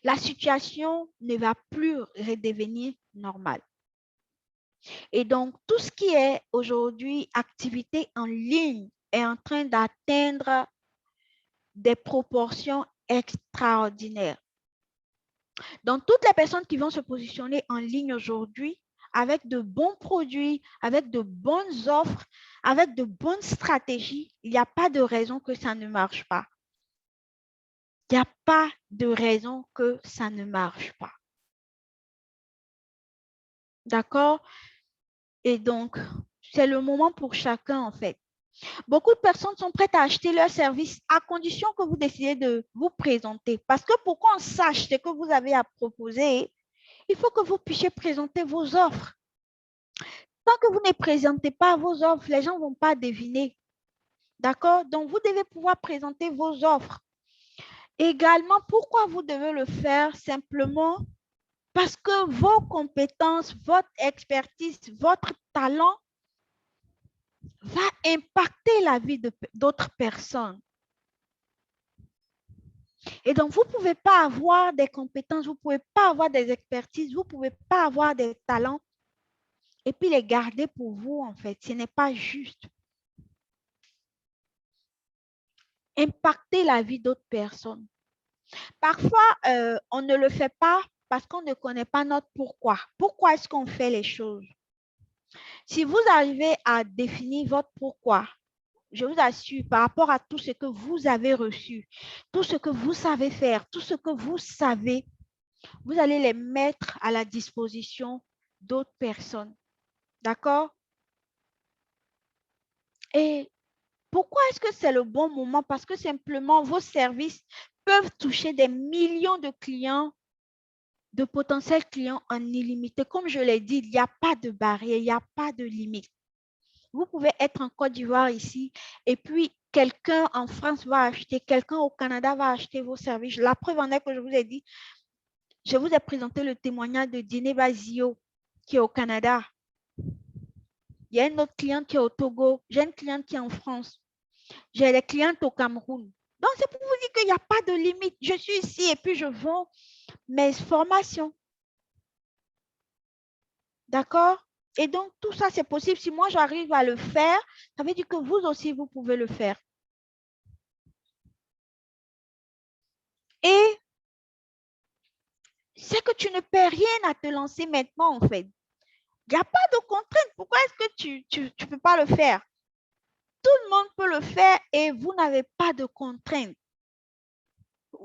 La situation ne va plus redevenir normale. Et donc, tout ce qui est aujourd'hui activité en ligne est en train d'atteindre des proportions extraordinaires. Donc, toutes les personnes qui vont se positionner en ligne aujourd'hui avec de bons produits, avec de bonnes offres, avec de bonnes stratégies, il n'y a pas de raison que ça ne marche pas. Il n'y a pas de raison que ça ne marche pas. D'accord? Et donc, c'est le moment pour chacun, en fait. Beaucoup de personnes sont prêtes à acheter leur service à condition que vous décidez de vous présenter. Parce que pour qu'on sache ce que vous avez à proposer, il faut que vous puissiez présenter vos offres. Tant que vous ne présentez pas vos offres, les gens ne vont pas deviner. D'accord? Donc, vous devez pouvoir présenter vos offres. Également, pourquoi vous devez le faire? Simplement parce que vos compétences, votre expertise, votre talent va impacter la vie d'autres personnes. Et donc, vous ne pouvez pas avoir des compétences, vous ne pouvez pas avoir des expertises, vous ne pouvez pas avoir des talents et puis les garder pour vous, en fait. Ce n'est pas juste. Impacter la vie d'autres personnes. Parfois, on ne le fait pas parce qu'on ne connaît pas notre pourquoi. Pourquoi est-ce qu'on fait les choses? Si vous arrivez à définir votre pourquoi, je vous assure, par rapport à tout ce que vous avez reçu, tout ce que vous savez faire, tout ce que vous savez, vous allez les mettre à la disposition d'autres personnes. D'accord? Et pourquoi est-ce que c'est le bon moment? Parce que simplement, vos services peuvent toucher des millions de clients, de potentiels clients en illimité. Comme je l'ai dit, il n'y a pas de barrière, il n'y a pas de limite. Vous pouvez être en Côte d'Ivoire ici et puis quelqu'un en France va acheter, quelqu'un au Canada va acheter vos services. La preuve en est que je vous ai dit, je vous ai présenté le témoignage de Diné Bazio qui est au Canada. Il y a une autre cliente qui est au Togo. J'ai une cliente qui est en France. J'ai des clientes au Cameroun. Donc, c'est pour vous dire qu'il n'y a pas de limite. Je suis ici et puis je vends mes formations. D'accord? Et donc, tout ça, c'est possible. Si moi, j'arrive à le faire, ça veut dire que vous aussi, vous pouvez le faire. Et c'est que tu ne perds rien à te lancer maintenant, en fait. Il n'y a pas de contrainte. Pourquoi est-ce que tu ne peux pas le faire? Tout le monde peut le faire et vous n'avez pas de contrainte.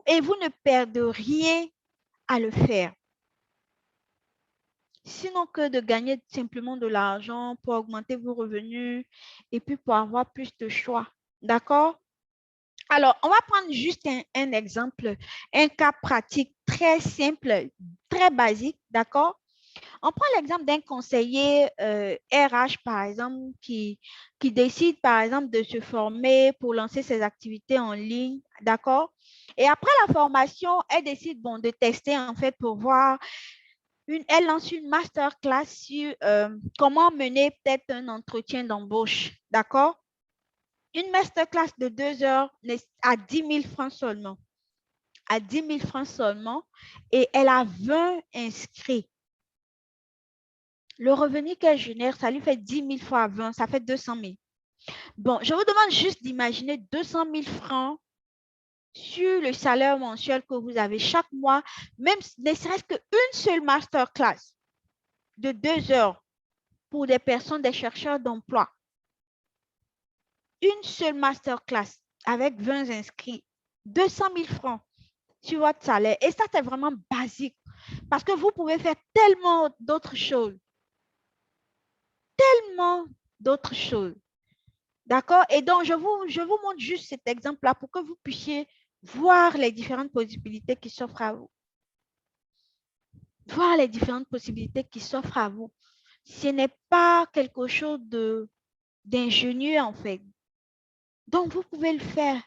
Et vous ne perdez rien à le faire. sinon que de gagner simplement de l'argent pour augmenter vos revenus et puis pour avoir plus de choix. D'accord? Alors, on va prendre juste un exemple, un cas pratique très simple, très basique, d'accord? On prend l'exemple d'un conseiller RH, par exemple, qui décide, par exemple, de se former pour lancer ses activités en ligne, d'accord? Et après la formation, elle décide, bon, de tester, en fait, pour voir, elle lance une masterclass sur comment mener peut-être un entretien d'embauche, d'accord? Une masterclass de 2 heures à 10 000 francs seulement. À 10 000 francs seulement. Et elle a 20 inscrits. Le revenu qu'elle génère, ça lui fait 10 000 fois 20, ça fait 200 000. Bon, je vous demande juste d'imaginer 200 000 francs sur le salaire mensuel que vous avez chaque mois, même ne serait-ce qu'une seule masterclass de 2 heures pour des personnes, des chercheurs d'emploi. Une seule masterclass avec 20 inscrits, 200 000 francs sur votre salaire. Et ça, c'est vraiment basique parce que vous pouvez faire tellement d'autres choses. Tellement d'autres choses. D'accord? Et donc, je vous montre juste cet exemple-là pour que vous puissiez voir les différentes possibilités qui s'offrent à vous. Voir les différentes possibilités qui s'offrent à vous. Ce n'est pas quelque chose d'ingénieux, en fait. Donc, vous pouvez le faire.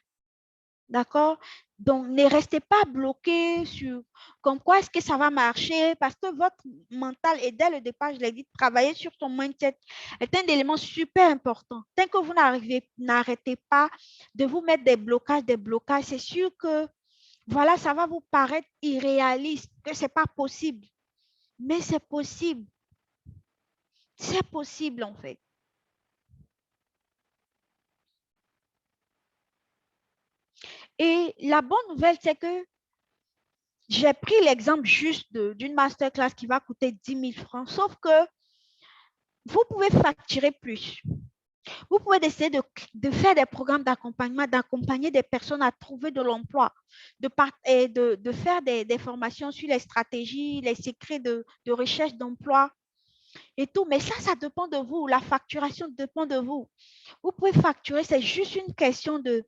D'accord? Donc, ne restez pas bloqué sur comme quoi est-ce que ça va marcher parce que votre mental, et dès le départ, je l'ai dit, travailler sur son mindset est un élément super important. Tant que vous n'arrêtez pas de vous mettre des blocages, c'est sûr que, voilà, ça va vous paraître irréaliste, que ce n'est pas possible. Mais c'est possible. C'est possible, en fait. Et la bonne nouvelle, c'est que j'ai pris l'exemple juste d'une masterclass qui va coûter 10 000 francs, sauf que vous pouvez facturer plus. Vous pouvez essayer de faire des programmes d'accompagnement, d'accompagner des personnes à trouver de l'emploi, de faire des formations sur les stratégies, les secrets de recherche d'emploi et tout. Mais ça dépend de vous. La facturation dépend de vous. Vous pouvez facturer, c'est juste une question de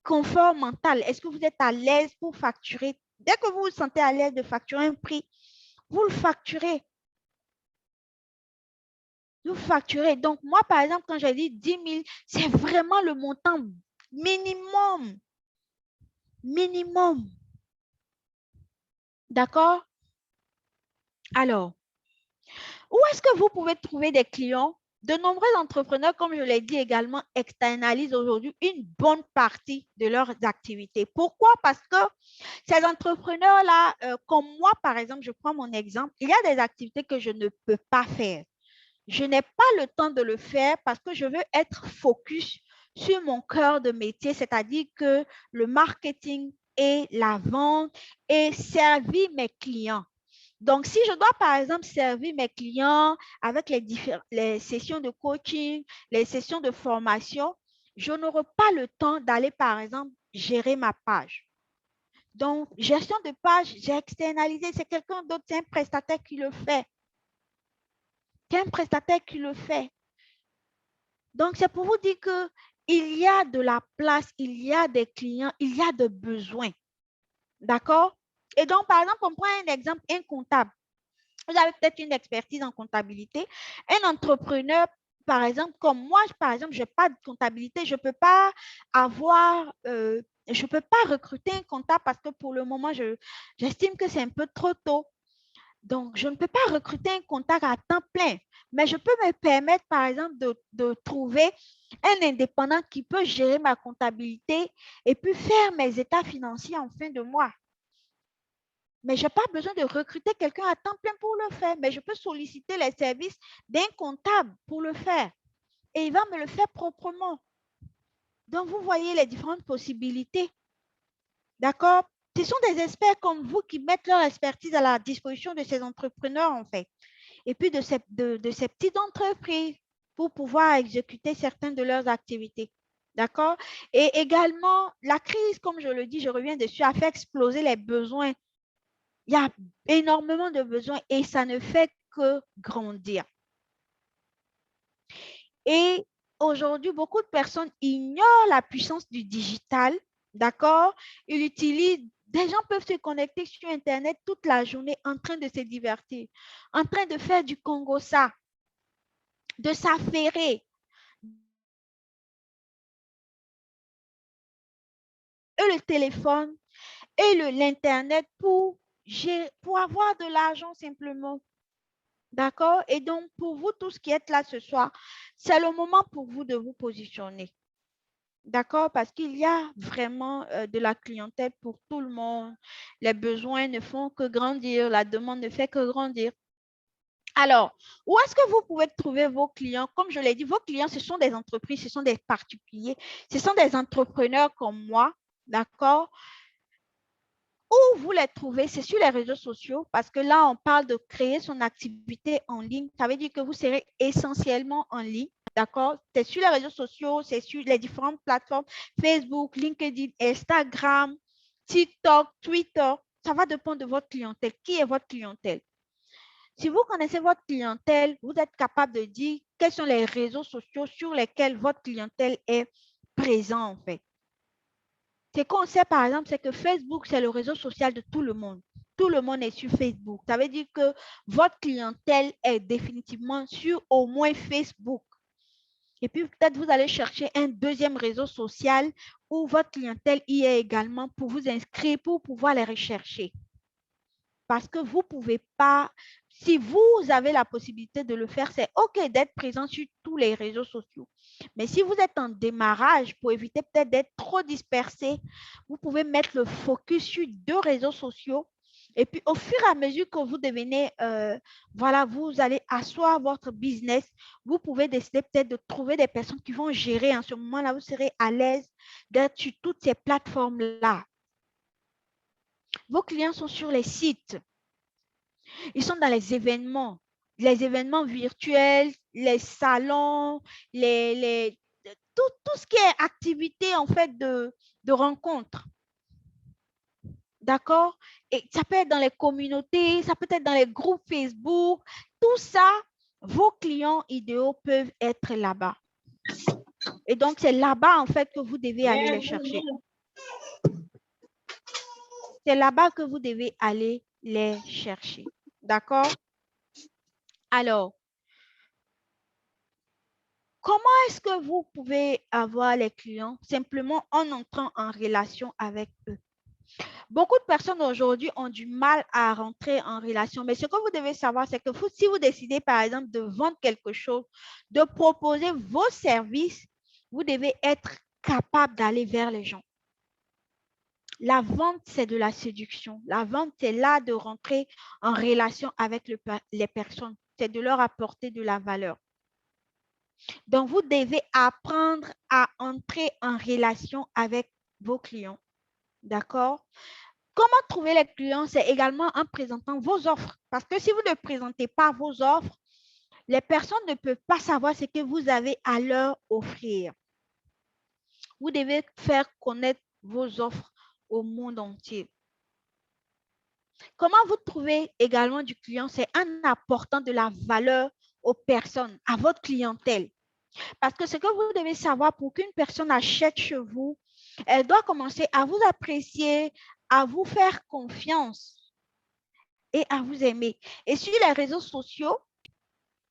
confort mental. Est-ce que vous êtes à l'aise pour facturer? Dès que vous vous sentez à l'aise de facturer un prix, vous le facturez. Vous facturez. Donc, moi, par exemple, quand j'ai dit 10 000, c'est vraiment le montant minimum. Minimum. D'accord? Alors, où est-ce que vous pouvez trouver des clients? De nombreux entrepreneurs, comme je l'ai dit également, externalisent aujourd'hui une bonne partie de leurs activités. Pourquoi? Parce que ces entrepreneurs-là, comme moi, par exemple, je prends mon exemple, il y a des activités que je ne peux pas faire. Je n'ai pas le temps de le faire parce que je veux être focus sur mon cœur de métier, c'est-à-dire que le marketing et la vente et servir mes clients. Donc, si je dois, par exemple, servir mes clients avec les sessions de coaching, les sessions de formation, je n'aurai pas le temps d'aller, par exemple, gérer ma page. Donc, gestion de page, j'ai externalisé, c'est quelqu'un d'autre, c'est un prestataire qui le fait. C'est un prestataire qui le fait. Donc, c'est pour vous dire qu'il y a de la place, il y a des clients, il y a de besoins. D'accord? Et donc, par exemple, on prend un exemple, un comptable. Vous avez peut-être une expertise en comptabilité. Un entrepreneur, par exemple, comme moi, par exemple, je n'ai pas de comptabilité, je ne peux pas je ne peux pas recruter un comptable parce que pour le moment, j'estime que c'est un peu trop tôt. Donc, je ne peux pas recruter un comptable à temps plein, mais je peux me permettre, par exemple, de trouver un indépendant qui peut gérer ma comptabilité et puis faire mes états financiers en fin de mois. Mais je n'ai pas besoin de recruter quelqu'un à temps plein pour le faire, mais je peux solliciter les services d'un comptable pour le faire. Et il va me le faire proprement. Donc, vous voyez les différentes possibilités. D'accord? Ce sont des experts comme vous qui mettent leur expertise à la disposition de ces entrepreneurs, en fait. Et puis de ces petites entreprises pour pouvoir exécuter certaines de leurs activités. D'accord? Et également, la crise, comme je le dis, je reviens dessus, a fait exploser les besoins. Il y a énormément de besoins et ça ne fait que grandir. Et aujourd'hui, beaucoup de personnes ignorent la puissance du digital, d'accord? Ils utilisent, des gens peuvent se connecter sur Internet toute la journée en train de se divertir, en train de faire du Congo-ça, de s'affairer. Et le téléphone et l'Internet pour avoir de l'argent simplement. D'accord? Et donc, pour vous tous qui êtes là ce soir, c'est le moment pour vous de vous positionner. D'accord? Parce qu'il y a vraiment de la clientèle pour tout le monde. Les besoins ne font que grandir, la demande ne fait que grandir. Alors, où est-ce que vous pouvez trouver vos clients? Comme je l'ai dit, vos clients, ce sont des entreprises, ce sont des particuliers, ce sont des entrepreneurs comme moi. D'accord? Où vous les trouvez, c'est sur les réseaux sociaux parce que là, on parle de créer son activité en ligne. Ça veut dire que vous serez essentiellement en ligne, d'accord? C'est sur les réseaux sociaux, c'est sur les différentes plateformes, Facebook, LinkedIn, Instagram, TikTok, Twitter. Ça va dépendre de votre clientèle. Qui est votre clientèle? Si vous connaissez votre clientèle, vous êtes capable de dire quels sont les réseaux sociaux sur lesquels votre clientèle est présente en fait. Ce qu'on sait, par exemple, c'est que Facebook, c'est le réseau social de tout le monde. Tout le monde est sur Facebook. Ça veut dire que votre clientèle est définitivement sur au moins Facebook. Et puis, peut-être vous allez chercher un deuxième réseau social où votre clientèle y est également pour vous inscrire, pour pouvoir les rechercher. Parce que vous ne pouvez pas, si vous avez la possibilité de le faire, c'est OK d'être présent sur tous les réseaux sociaux. Mais si vous êtes en démarrage, pour éviter peut-être d'être trop dispersé, vous pouvez mettre le focus sur 2 réseaux sociaux. Et puis, au fur et à mesure que vous devenez, voilà, vous allez asseoir votre business, vous pouvez décider peut-être de trouver des personnes qui vont gérer. En ce moment-là, vous serez à l'aise d'être sur toutes ces plateformes-là. Vos clients sont sur les sites. Ils sont dans les événements virtuels, les salons, tout ce qui est activité en fait de rencontre. D'accord? Et ça peut être dans les communautés, ça peut être dans les groupes Facebook. Tout ça, vos clients idéaux peuvent être là-bas. Et donc, c'est là-bas en fait que vous devez aller les chercher. C'est là-bas que vous devez aller les chercher. D'accord? Alors, comment est-ce que vous pouvez avoir les clients simplement en entrant en relation avec eux? Beaucoup de personnes aujourd'hui ont du mal à rentrer en relation, mais ce que vous devez savoir, c'est que si vous décidez, par exemple, de vendre quelque chose, de proposer vos services, vous devez être capable d'aller vers les gens. La vente, c'est de la séduction. La vente, c'est là de rentrer en relation avec les personnes. C'est de leur apporter de la valeur. Donc, vous devez apprendre à entrer en relation avec vos clients. D'accord? Comment trouver les clients? C'est également en présentant vos offres. Parce que si vous ne présentez pas vos offres, les personnes ne peuvent pas savoir ce que vous avez à leur offrir. Vous devez faire connaître vos offres au monde entier. Comment vous trouvez également du client? C'est en apportant de la valeur aux personnes, à votre clientèle. Parce que ce que vous devez savoir pour qu'une personne achète chez vous, elle doit commencer à vous apprécier, à vous faire confiance et à vous aimer. Et sur les réseaux sociaux,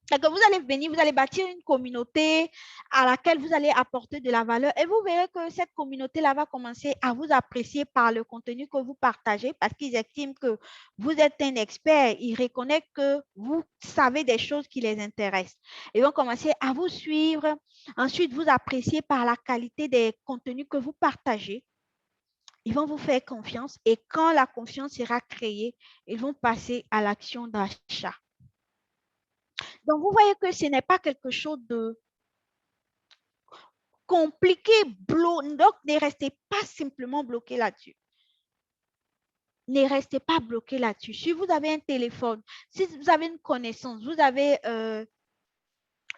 c'est que vous allez venir, vous allez bâtir une communauté à laquelle vous allez apporter de la valeur et vous verrez que cette communauté-là va commencer à vous apprécier par le contenu que vous partagez parce qu'ils estiment que vous êtes un expert. Ils reconnaissent que vous savez des choses qui les intéressent. Ils vont commencer à vous suivre. Ensuite, vous apprécier par la qualité des contenus que vous partagez. Ils vont vous faire confiance et quand la confiance sera créée, ils vont passer à l'action d'achat. Donc, vous voyez que ce n'est pas quelque chose de compliqué. Donc, ne restez pas simplement bloqué là-dessus. Ne restez pas bloqué là-dessus. Si vous avez un téléphone, si vous avez une connaissance, vous avez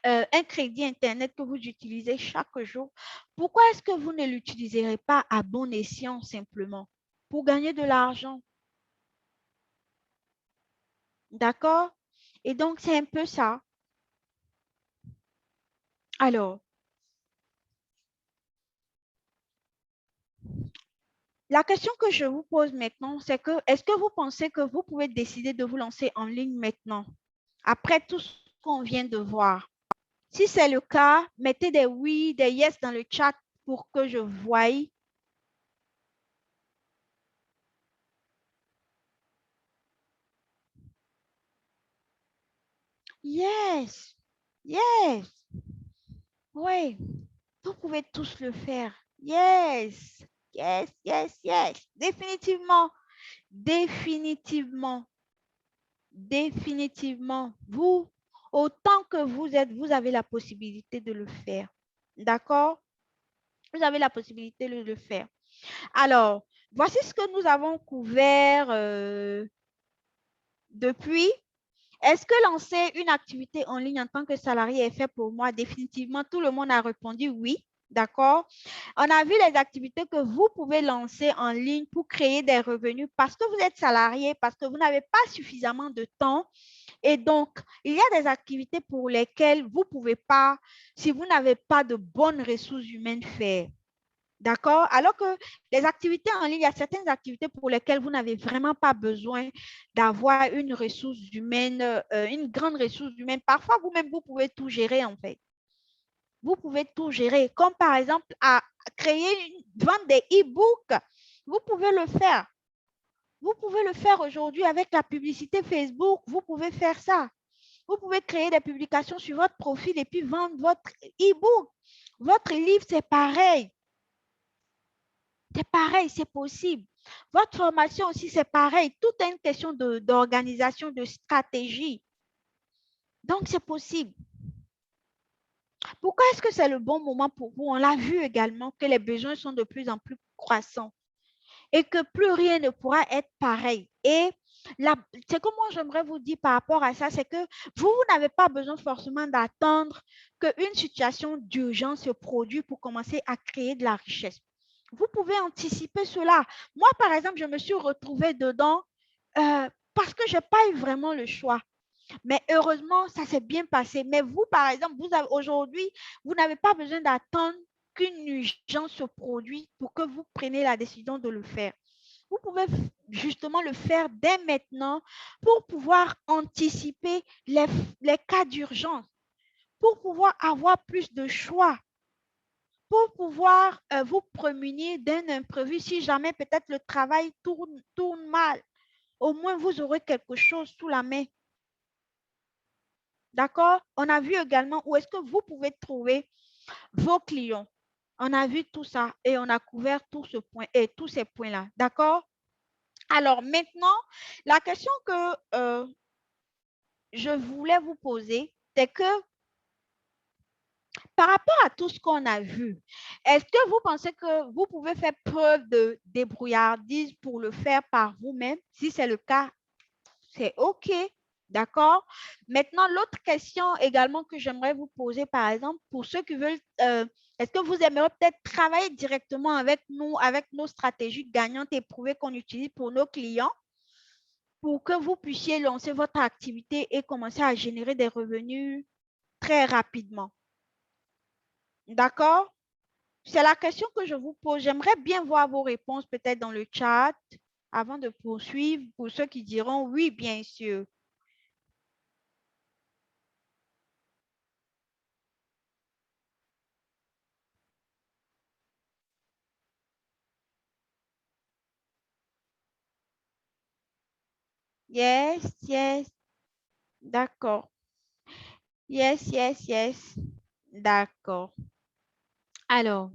un crédit Internet que vous utilisez chaque jour, pourquoi est-ce que vous ne l'utiliserez pas à bon escient simplement pour gagner de l'argent? D'accord? Et donc, c'est un peu ça. Alors, la question que je vous pose maintenant, c'est que est-ce que vous pensez que vous pouvez décider de vous lancer en ligne maintenant, après tout ce qu'on vient de voir? Si c'est le cas, mettez des oui, des yes dans le chat pour que je voie. Yes, yes, oui, vous pouvez tous le faire. Yes, yes, yes, yes. Définitivement, définitivement, définitivement. Vous, autant que vous êtes, vous avez la possibilité de le faire. D'accord? Vous avez la possibilité de le faire. Alors, voici ce que nous avons couvert depuis. Est-ce que lancer une activité en ligne en tant que salarié est fait pour moi? Définitivement, tout le monde a répondu oui. D'accord? On a vu les activités que vous pouvez lancer en ligne pour créer des revenus parce que vous êtes salarié, parce que vous n'avez pas suffisamment de temps. Et donc, il y a des activités pour lesquelles vous ne pouvez pas, si vous n'avez pas de bonnes ressources humaines, faire. D'accord? Alors que les activités en ligne, il y a certaines activités pour lesquelles vous n'avez vraiment pas besoin d'avoir une ressource humaine, une grande ressource humaine. Parfois, vous-même, vous pouvez tout gérer en fait. Vous pouvez tout gérer, comme par exemple à créer, vendre des e-books. Vous pouvez le faire. Vous pouvez le faire aujourd'hui avec la publicité Facebook. Vous pouvez faire ça. Vous pouvez créer des publications sur votre profil et puis vendre votre e-book. Votre livre, c'est pareil. C'est pareil, c'est possible. Votre formation aussi, c'est pareil. Tout est une question d'organisation, de stratégie. Donc, c'est possible. Pourquoi est-ce que c'est le bon moment pour vous? On l'a vu également que les besoins sont de plus en plus croissants et que plus rien ne pourra être pareil. Et c'est que moi, j'aimerais vous dire par rapport à ça, c'est que vous n'avez pas besoin forcément d'attendre qu'une situation d'urgence se produise pour commencer à créer de la richesse. Vous pouvez anticiper cela. Moi, par exemple, je me suis retrouvée dedans parce que je n'ai pas eu vraiment le choix. Mais heureusement, ça s'est bien passé. Mais vous, par exemple, aujourd'hui, vous n'avez pas besoin d'attendre qu'une urgence se produise pour que vous preniez la décision de le faire. Vous pouvez justement le faire dès maintenant pour pouvoir anticiper les cas d'urgence, pour pouvoir avoir plus de choix, pour pouvoir vous prémunir d'un imprévu si jamais peut-être le travail tourne mal. Au moins, vous aurez quelque chose sous la main. D'accord? On a vu également où est-ce que vous pouvez trouver vos clients. On a vu tout ça et on a couvert tout ce point et tous ces points-là. D'accord? Alors maintenant, la question que je voulais vous poser, c'est que par rapport à tout ce qu'on a vu, est-ce que vous pensez que vous pouvez faire preuve de débrouillardise pour le faire par vous-même? Si c'est le cas, c'est OK. D'accord? Maintenant, l'autre question également que j'aimerais vous poser, par exemple, pour ceux qui veulent, est-ce que vous aimeriez peut-être travailler directement avec nous, avec nos stratégies gagnantes et prouvées qu'on utilise pour nos clients, pour que vous puissiez lancer votre activité et commencer à générer des revenus très rapidement? D'accord? C'est la question que je vous pose. J'aimerais bien voir vos réponses peut-être dans le chat avant de poursuivre pour ceux qui diront oui, bien sûr. Yes, yes, d'accord. Yes, yes, yes, d'accord. Alors,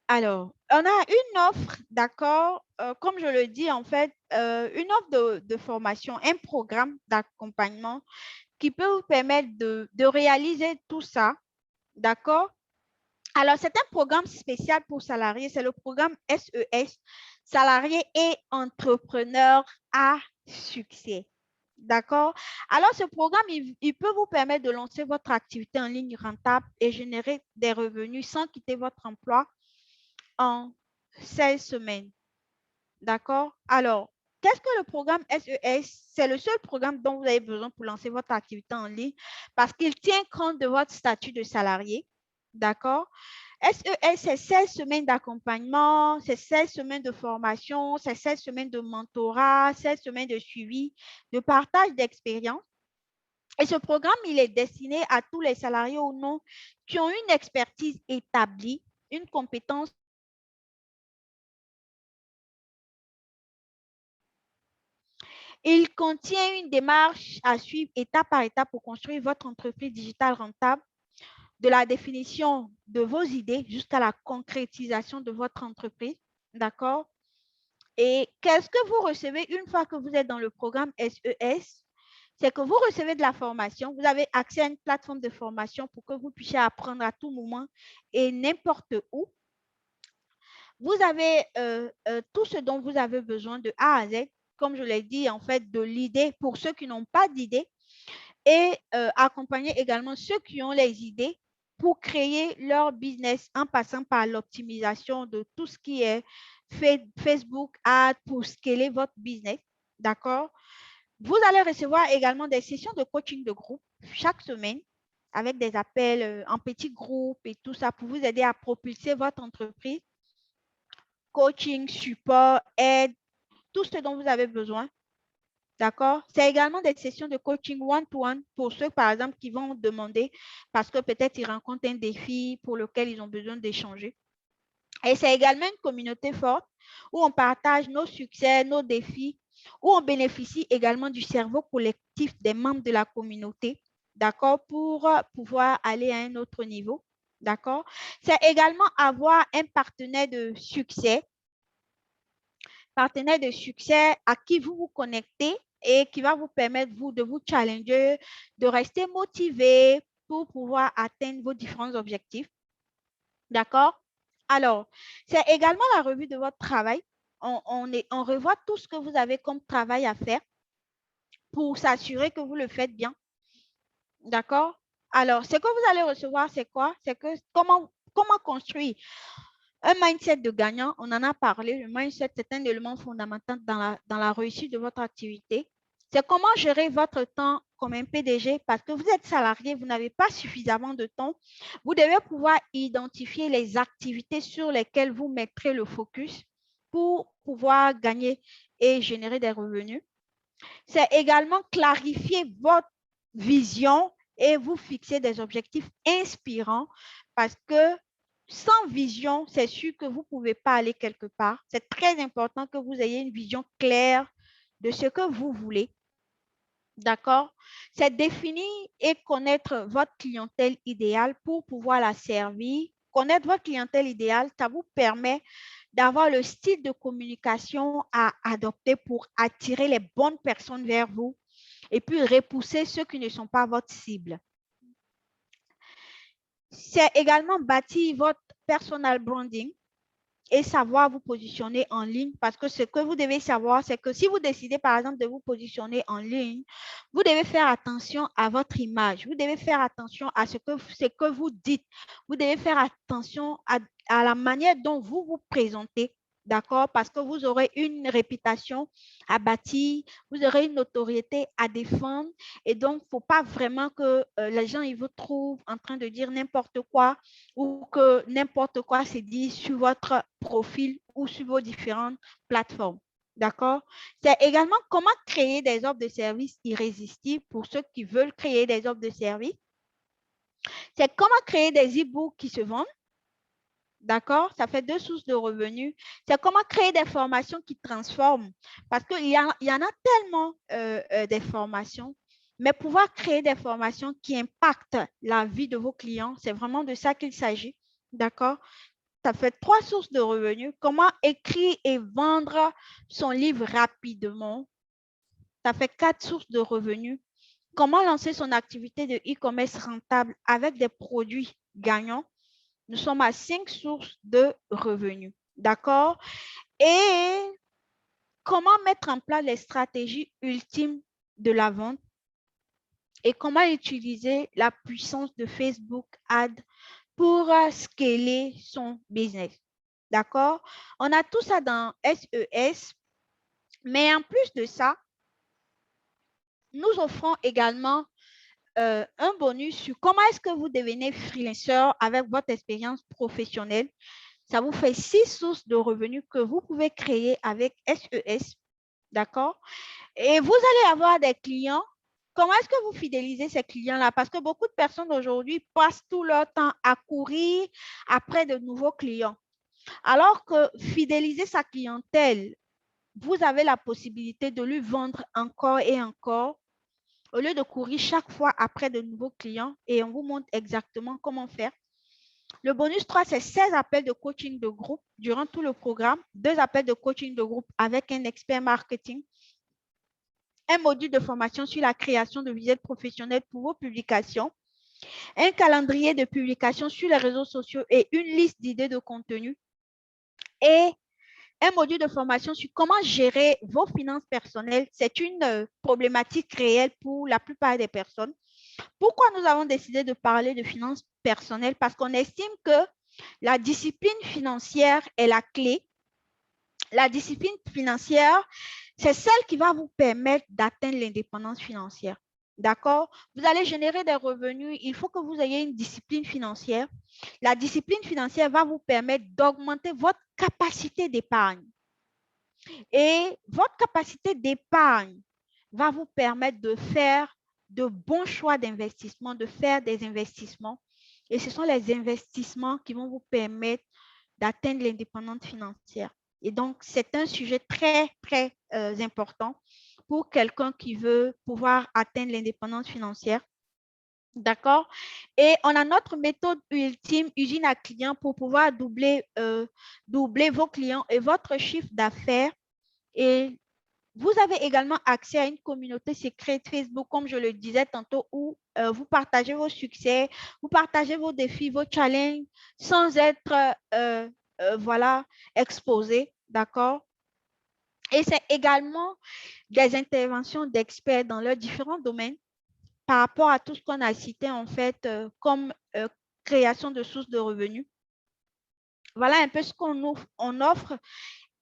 on a une offre, d'accord, comme je le dis, en fait, une offre de formation, un programme d'accompagnement qui peut vous permettre de réaliser tout ça, d'accord? Alors, c'est un programme spécial pour salariés, c'est le programme SES, salariés et entrepreneurs à succès. D'accord? Alors, ce programme, il peut vous permettre de lancer votre activité en ligne rentable et générer des revenus sans quitter votre emploi en 16 semaines. D'accord? Alors, qu'est-ce que le programme SES? C'est le seul programme dont vous avez besoin pour lancer votre activité en ligne parce qu'il tient compte de votre statut de salarié. D'accord? SES, c'est 16 semaines d'accompagnement, c'est 16 semaines de formation, c'est 16 semaines de mentorat, 16 semaines de suivi, de partage d'expérience. Et ce programme, il est destiné à tous les salariés ou non qui ont une expertise établie, une compétence. Il contient une démarche à suivre étape par étape pour construire votre entreprise digitale rentable, de la définition de vos idées jusqu'à la concrétisation de votre entreprise. D'accord? Et qu'est-ce que vous recevez une fois que vous êtes dans le programme SES? C'est que vous recevez de la formation, vous avez accès à une plateforme de formation pour que vous puissiez apprendre à tout moment et n'importe où. Vous avez tout ce dont vous avez besoin de A à Z, comme je l'ai dit, en fait, de l'idée pour ceux qui n'ont pas d'idée et accompagner également ceux qui ont les idées pour créer leur business en passant par l'optimisation de tout ce qui est Facebook Ads pour scaler votre business. D'accord? Vous allez recevoir également des sessions de coaching de groupe chaque semaine avec des appels en petits groupes et tout ça pour vous aider à propulser votre entreprise. Coaching, support, aide, tout ce dont vous avez besoin. D'accord? C'est également des sessions de coaching one-to-one pour ceux, par exemple, qui vont demander parce que peut-être ils rencontrent un défi pour lequel ils ont besoin d'échanger. Et c'est également une communauté forte où on partage nos succès, nos défis, où on bénéficie également du cerveau collectif des membres de la communauté, d'accord, pour pouvoir aller à un autre niveau, d'accord? C'est également avoir un partenaire de succès à qui vous vous connectez et qui va vous permettre, vous, de vous challenger, de rester motivé pour pouvoir atteindre vos différents objectifs. D'accord? Alors, c'est également la revue de votre travail. On revoit tout ce que vous avez comme travail à faire pour s'assurer que vous le faites bien. D'accord? Alors, ce que vous allez recevoir, c'est quoi? C'est que comment construire un mindset de gagnant, on en a parlé. Le mindset, c'est un élément fondamental dans la réussite de votre activité. C'est comment gérer votre temps comme un PDG parce que vous êtes salarié, vous n'avez pas suffisamment de temps. Vous devez pouvoir identifier les activités sur lesquelles vous mettrez le focus pour pouvoir gagner et générer des revenus. C'est également clarifier votre vision et vous fixer des objectifs inspirants parce que sans vision, c'est sûr que vous ne pouvez pas aller quelque part. C'est très important que vous ayez une vision claire de ce que vous voulez. D'accord? C'est définir et connaître votre clientèle idéale pour pouvoir la servir. Connaître votre clientèle idéale, ça vous permet d'avoir le style de communication à adopter pour attirer les bonnes personnes vers vous et puis repousser ceux qui ne sont pas votre cible. C'est également bâtir votre personal branding et savoir vous positionner en ligne parce que ce que vous devez savoir, c'est que si vous décidez, par exemple, de vous positionner en ligne, vous devez faire attention à votre image. Vous devez faire attention à ce que vous dites. Vous devez faire attention à la manière dont vous vous présentez. D'accord? Parce que vous aurez une réputation à bâtir, vous aurez une notoriété à défendre. Et donc, il ne faut pas vraiment que les gens ils vous trouvent en train de dire n'importe quoi ou que n'importe quoi se dit sur votre profil ou sur vos différentes plateformes. D'accord? C'est également comment créer des offres de services irrésistibles pour ceux qui veulent créer des offres de services. C'est comment créer des e-books qui se vendent. D'accord? Ça fait deux sources de revenus. C'est comment créer des formations qui transforment. Parce qu'il y en a tellement des formations, mais pouvoir créer des formations qui impactent la vie de vos clients, c'est vraiment de ça qu'il s'agit. D'accord? Ça fait trois sources de revenus. Comment écrire et vendre son livre rapidement. Ça fait quatre sources de revenus. Comment lancer son activité de e-commerce rentable avec des produits gagnants. Nous sommes à 5 sources de revenus. D'accord? Et comment mettre en place les stratégies ultimes de la vente et comment utiliser la puissance de Facebook Ads pour scaler son business. D'accord? On a tout ça dans SES. Mais en plus de ça, nous offrons également un bonus sur comment est-ce que vous devenez freelancer avec votre expérience professionnelle. Ça vous fait 6 sources de revenus que vous pouvez créer avec SES, d'accord? Et vous allez avoir des clients. Comment est-ce que vous fidélisez ces clients-là? Parce que beaucoup de personnes aujourd'hui passent tout leur temps à courir après de nouveaux clients. Alors que fidéliser sa clientèle, vous avez la possibilité de lui vendre encore et encore au lieu de courir chaque fois après de nouveaux clients et on vous montre exactement comment faire. Le bonus 3, c'est 16 appels de coaching de groupe durant tout le programme, 2 appels de coaching de groupe avec un expert marketing, un module de formation sur la création de visuels professionnels pour vos publications, un calendrier de publication sur les réseaux sociaux et une liste d'idées de contenu et un module de formation sur comment gérer vos finances personnelles. C'est une problématique réelle pour la plupart des personnes. Pourquoi nous avons décidé de parler de finances personnelles? Parce qu'on estime que la discipline financière est la clé. La discipline financière, c'est celle qui va vous permettre d'atteindre l'indépendance financière. D'accord? Vous allez générer des revenus. Il faut que vous ayez une discipline financière. La discipline financière va vous permettre d'augmenter votre capacité d'épargne. Et votre capacité d'épargne va vous permettre de faire de bons choix d'investissement, de faire des investissements. Et ce sont les investissements qui vont vous permettre d'atteindre l'indépendance financière. Et donc, c'est un sujet très, très important pour quelqu'un qui veut pouvoir atteindre l'indépendance financière. D'accord? Et on a notre méthode ultime, usine à clients, pour pouvoir doubler vos clients et votre chiffre d'affaires. Et vous avez également accès à une communauté secrète Facebook, comme je le disais tantôt, où vous partagez vos succès, vous partagez vos défis, vos challenges, sans être voilà, exposé, d'accord? Et c'est également des interventions d'experts dans leurs différents domaines par rapport à tout ce qu'on a cité, en fait, comme création de sources de revenus. Voilà un peu ce on offre.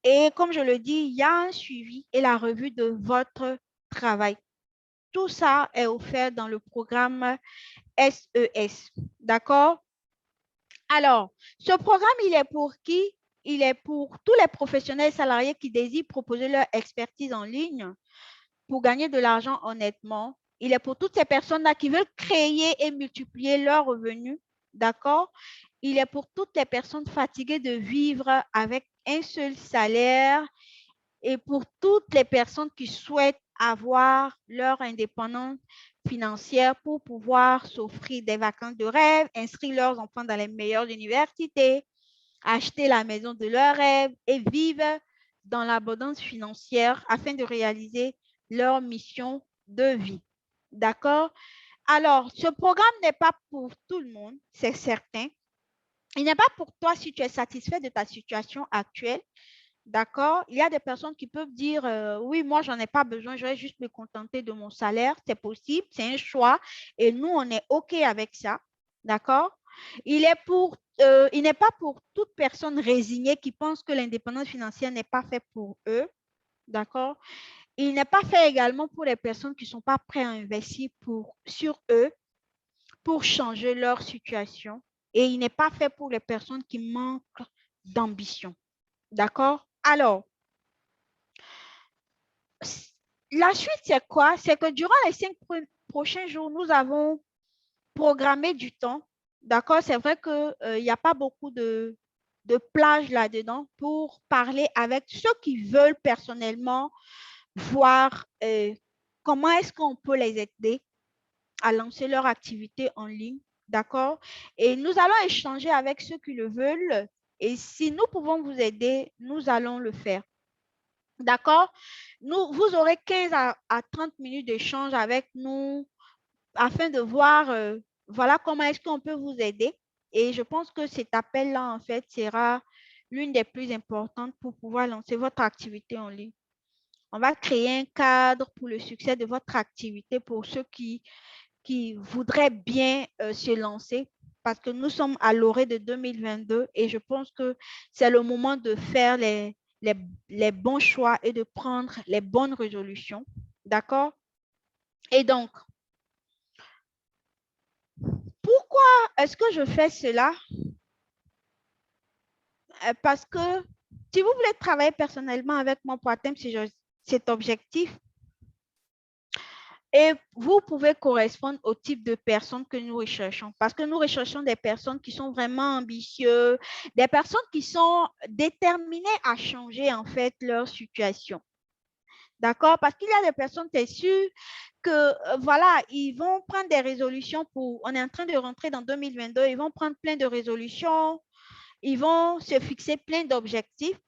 Et comme je le dis, il y a un suivi et la revue de votre travail. Tout ça est offert dans le programme SES. D'accord? Alors, ce programme, il est pour qui? Il est pour tous les professionnels salariés qui désirent proposer leur expertise en ligne pour gagner de l'argent honnêtement. Il est pour toutes ces personnes-là qui veulent créer et multiplier leurs revenus. D'accord? Il est pour toutes les personnes fatiguées de vivre avec un seul salaire et pour toutes les personnes qui souhaitent avoir leur indépendance financière pour pouvoir s'offrir des vacances de rêve, inscrire leurs enfants dans les meilleures universités, acheter la maison de leurs rêves et vivre dans l'abondance financière afin de réaliser leur mission de vie. D'accord? Alors, ce programme n'est pas pour tout le monde, c'est certain. Il n'est pas pour toi si tu es satisfait de ta situation actuelle. D'accord? Il y a des personnes qui peuvent dire oui, moi, j'en ai pas besoin, je vais juste me contenter de mon salaire. C'est possible, c'est un choix et nous, on est OK avec ça. D'accord? Il n'est pas pour toute personne résignée qui pense que l'indépendance financière n'est pas faite pour eux. D'accord? Il n'est pas fait également pour les personnes qui ne sont pas prêtes à investir sur eux pour changer leur situation. Et il n'est pas fait pour les personnes qui manquent d'ambition. D'accord? Alors, la suite, c'est quoi? C'est que durant les 5 prochains jours, nous avons programmé du temps. D'accord? C'est vrai qu'il n'y a pas beaucoup de plages là-dedans pour parler avec ceux qui veulent personnellement voir comment est-ce qu'on peut les aider à lancer leur activité en ligne. D'accord? Et nous allons échanger avec ceux qui le veulent. Et si nous pouvons vous aider, nous allons le faire. D'accord? Vous aurez 15 à 30 minutes d'échange avec nous afin de voir voilà comment est-ce qu'on peut vous aider. Et je pense que cet appel-là, en fait, sera l'une des plus importantes pour pouvoir lancer votre activité en ligne. On va créer un cadre pour le succès de votre activité pour ceux qui voudraient bien se lancer parce que nous sommes à l'orée de 2022 et je pense que c'est le moment de faire les bons choix et de prendre les bonnes résolutions. D'accord? Et donc, pourquoi est-ce que je fais cela? Parce que si vous voulez travailler personnellement avec moi pour atteindre cet objectif, et vous pouvez correspondre au type de personnes que nous recherchons. Parce que nous recherchons des personnes qui sont vraiment ambitieuses, des personnes qui sont déterminées à changer en fait leur situation. D'accord? Parce qu'il y a des personnes, tu es sûr que, voilà, ils vont prendre des résolutions pour, on est en train de rentrer dans 2022, ils vont prendre plein de résolutions, ils vont se fixer plein d'objectifs,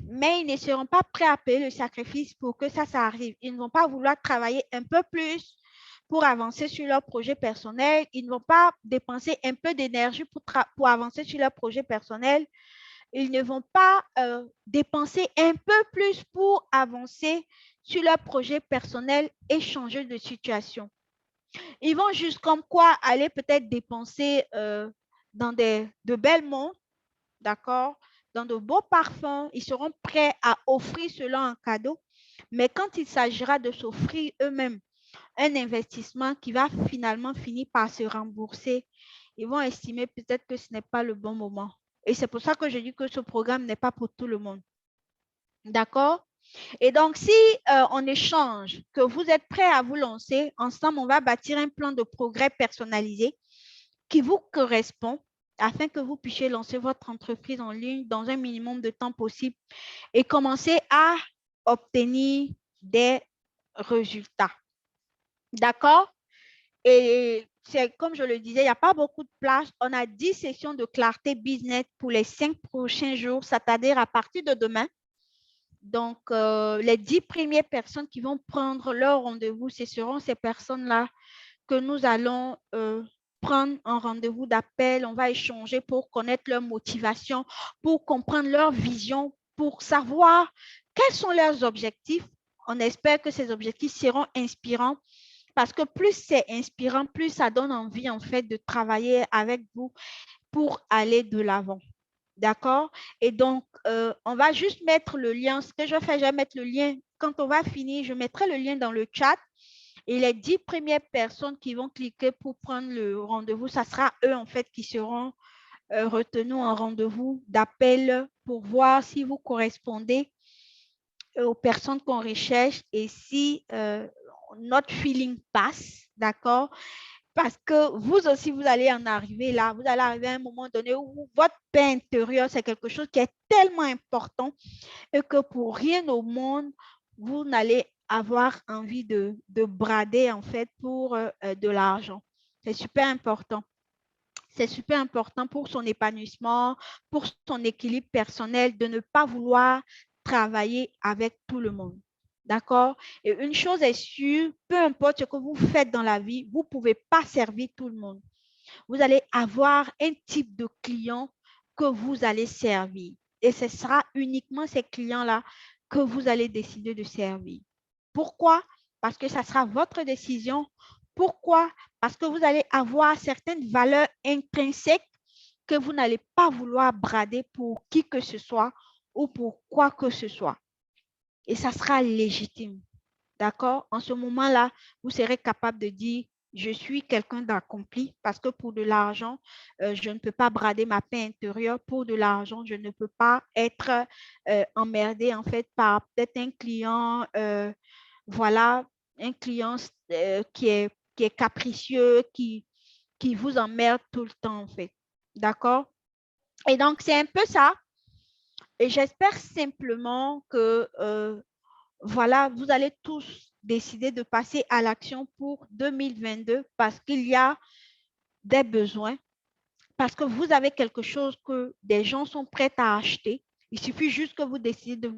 mais ils ne seront pas prêts à payer le sacrifice pour que ça arrive. Ils ne vont pas vouloir travailler un peu plus pour avancer sur leur projet personnel. Ils ne vont pas dépenser un peu d'énergie pour avancer sur leur projet personnel. Ils ne vont pas dépenser un peu plus pour avancer sur leur projet personnel et changer de situation. Ils vont juste comme quoi aller peut-être dépenser dans de belles montres, d'accord, dans de beaux parfums. Ils seront prêts à offrir cela en cadeau. Mais quand il s'agira de s'offrir eux-mêmes un investissement qui va finalement finir par se rembourser, ils vont estimer peut-être que ce n'est pas le bon moment. Et c'est pour ça que je dis que ce programme n'est pas pour tout le monde. D'accord? Et donc, si on échange, que vous êtes prêts à vous lancer, ensemble, on va bâtir un plan de progrès personnalisé qui vous correspond afin que vous puissiez lancer votre entreprise en ligne dans un minimum de temps possible et commencer à obtenir des résultats. D'accord? Et c'est comme je le disais, il n'y a pas beaucoup de place. On a 10 sessions de clarté business pour les 5 prochains jours, c'est-à-dire à partir de demain. Donc, les 10 premières personnes qui vont prendre leur rendez-vous, ce seront ces personnes-là que nous allons prendre un rendez-vous d'appel. On va échanger pour connaître leur motivation, pour comprendre leur vision, pour savoir quels sont leurs objectifs. On espère que ces objectifs seront inspirants parce que plus c'est inspirant, plus ça donne envie en fait de travailler avec vous pour aller de l'avant. D'accord? Et donc, on va juste mettre le lien. Ce que je fais, je vais mettre le lien. Quand on va finir, je mettrai le lien dans le chat. Et les 10 premières personnes qui vont cliquer pour prendre le rendez-vous, ça sera eux, en fait, qui seront retenus en rendez-vous d'appel pour voir si vous correspondez aux personnes qu'on recherche et si notre feeling passe, d'accord? Parce que vous aussi, vous allez en arriver là, vous allez arriver à un moment donné où votre paix intérieure, c'est quelque chose qui est tellement important et que pour rien au monde, vous n'allez avoir envie de brader en fait pour de l'argent. C'est super important. C'est super important pour son épanouissement, pour son équilibre personnel, de ne pas vouloir travailler avec tout le monde. D'accord? Et une chose est sûre, peu importe ce que vous faites dans la vie, vous ne pouvez pas servir tout le monde. Vous allez avoir un type de client que vous allez servir. Et ce sera uniquement ces clients-là que vous allez décider de servir. Pourquoi? Parce que ça sera votre décision. Pourquoi? Parce que vous allez avoir certaines valeurs intrinsèques que vous n'allez pas vouloir brader pour qui que ce soit ou pour quoi que ce soit. Et ça sera légitime. D'accord? En ce moment-là, vous serez capable de dire, je suis quelqu'un d'accompli parce que pour de l'argent, je ne peux pas brader ma paix intérieure. Pour de l'argent, je ne peux pas être emmerdé en fait par peut-être un client, voilà, un client qui est capricieux, qui vous emmerde tout le temps en fait. D'accord? Et donc, c'est un peu ça. Et j'espère simplement que voilà, vous allez tous décider de passer à l'action pour 2022 parce qu'il y a des besoins, parce que vous avez quelque chose que des gens sont prêts à acheter. Il suffit juste que vous décidez de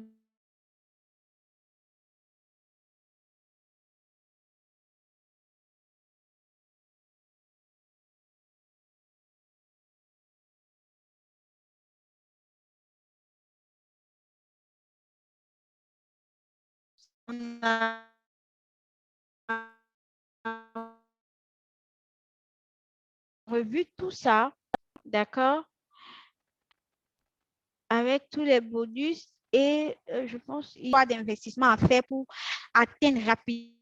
on a revu tout ça, d'accord, avec tous les bonus. et je pense qu'il y a d'investissements à faire pour atteindre rapidement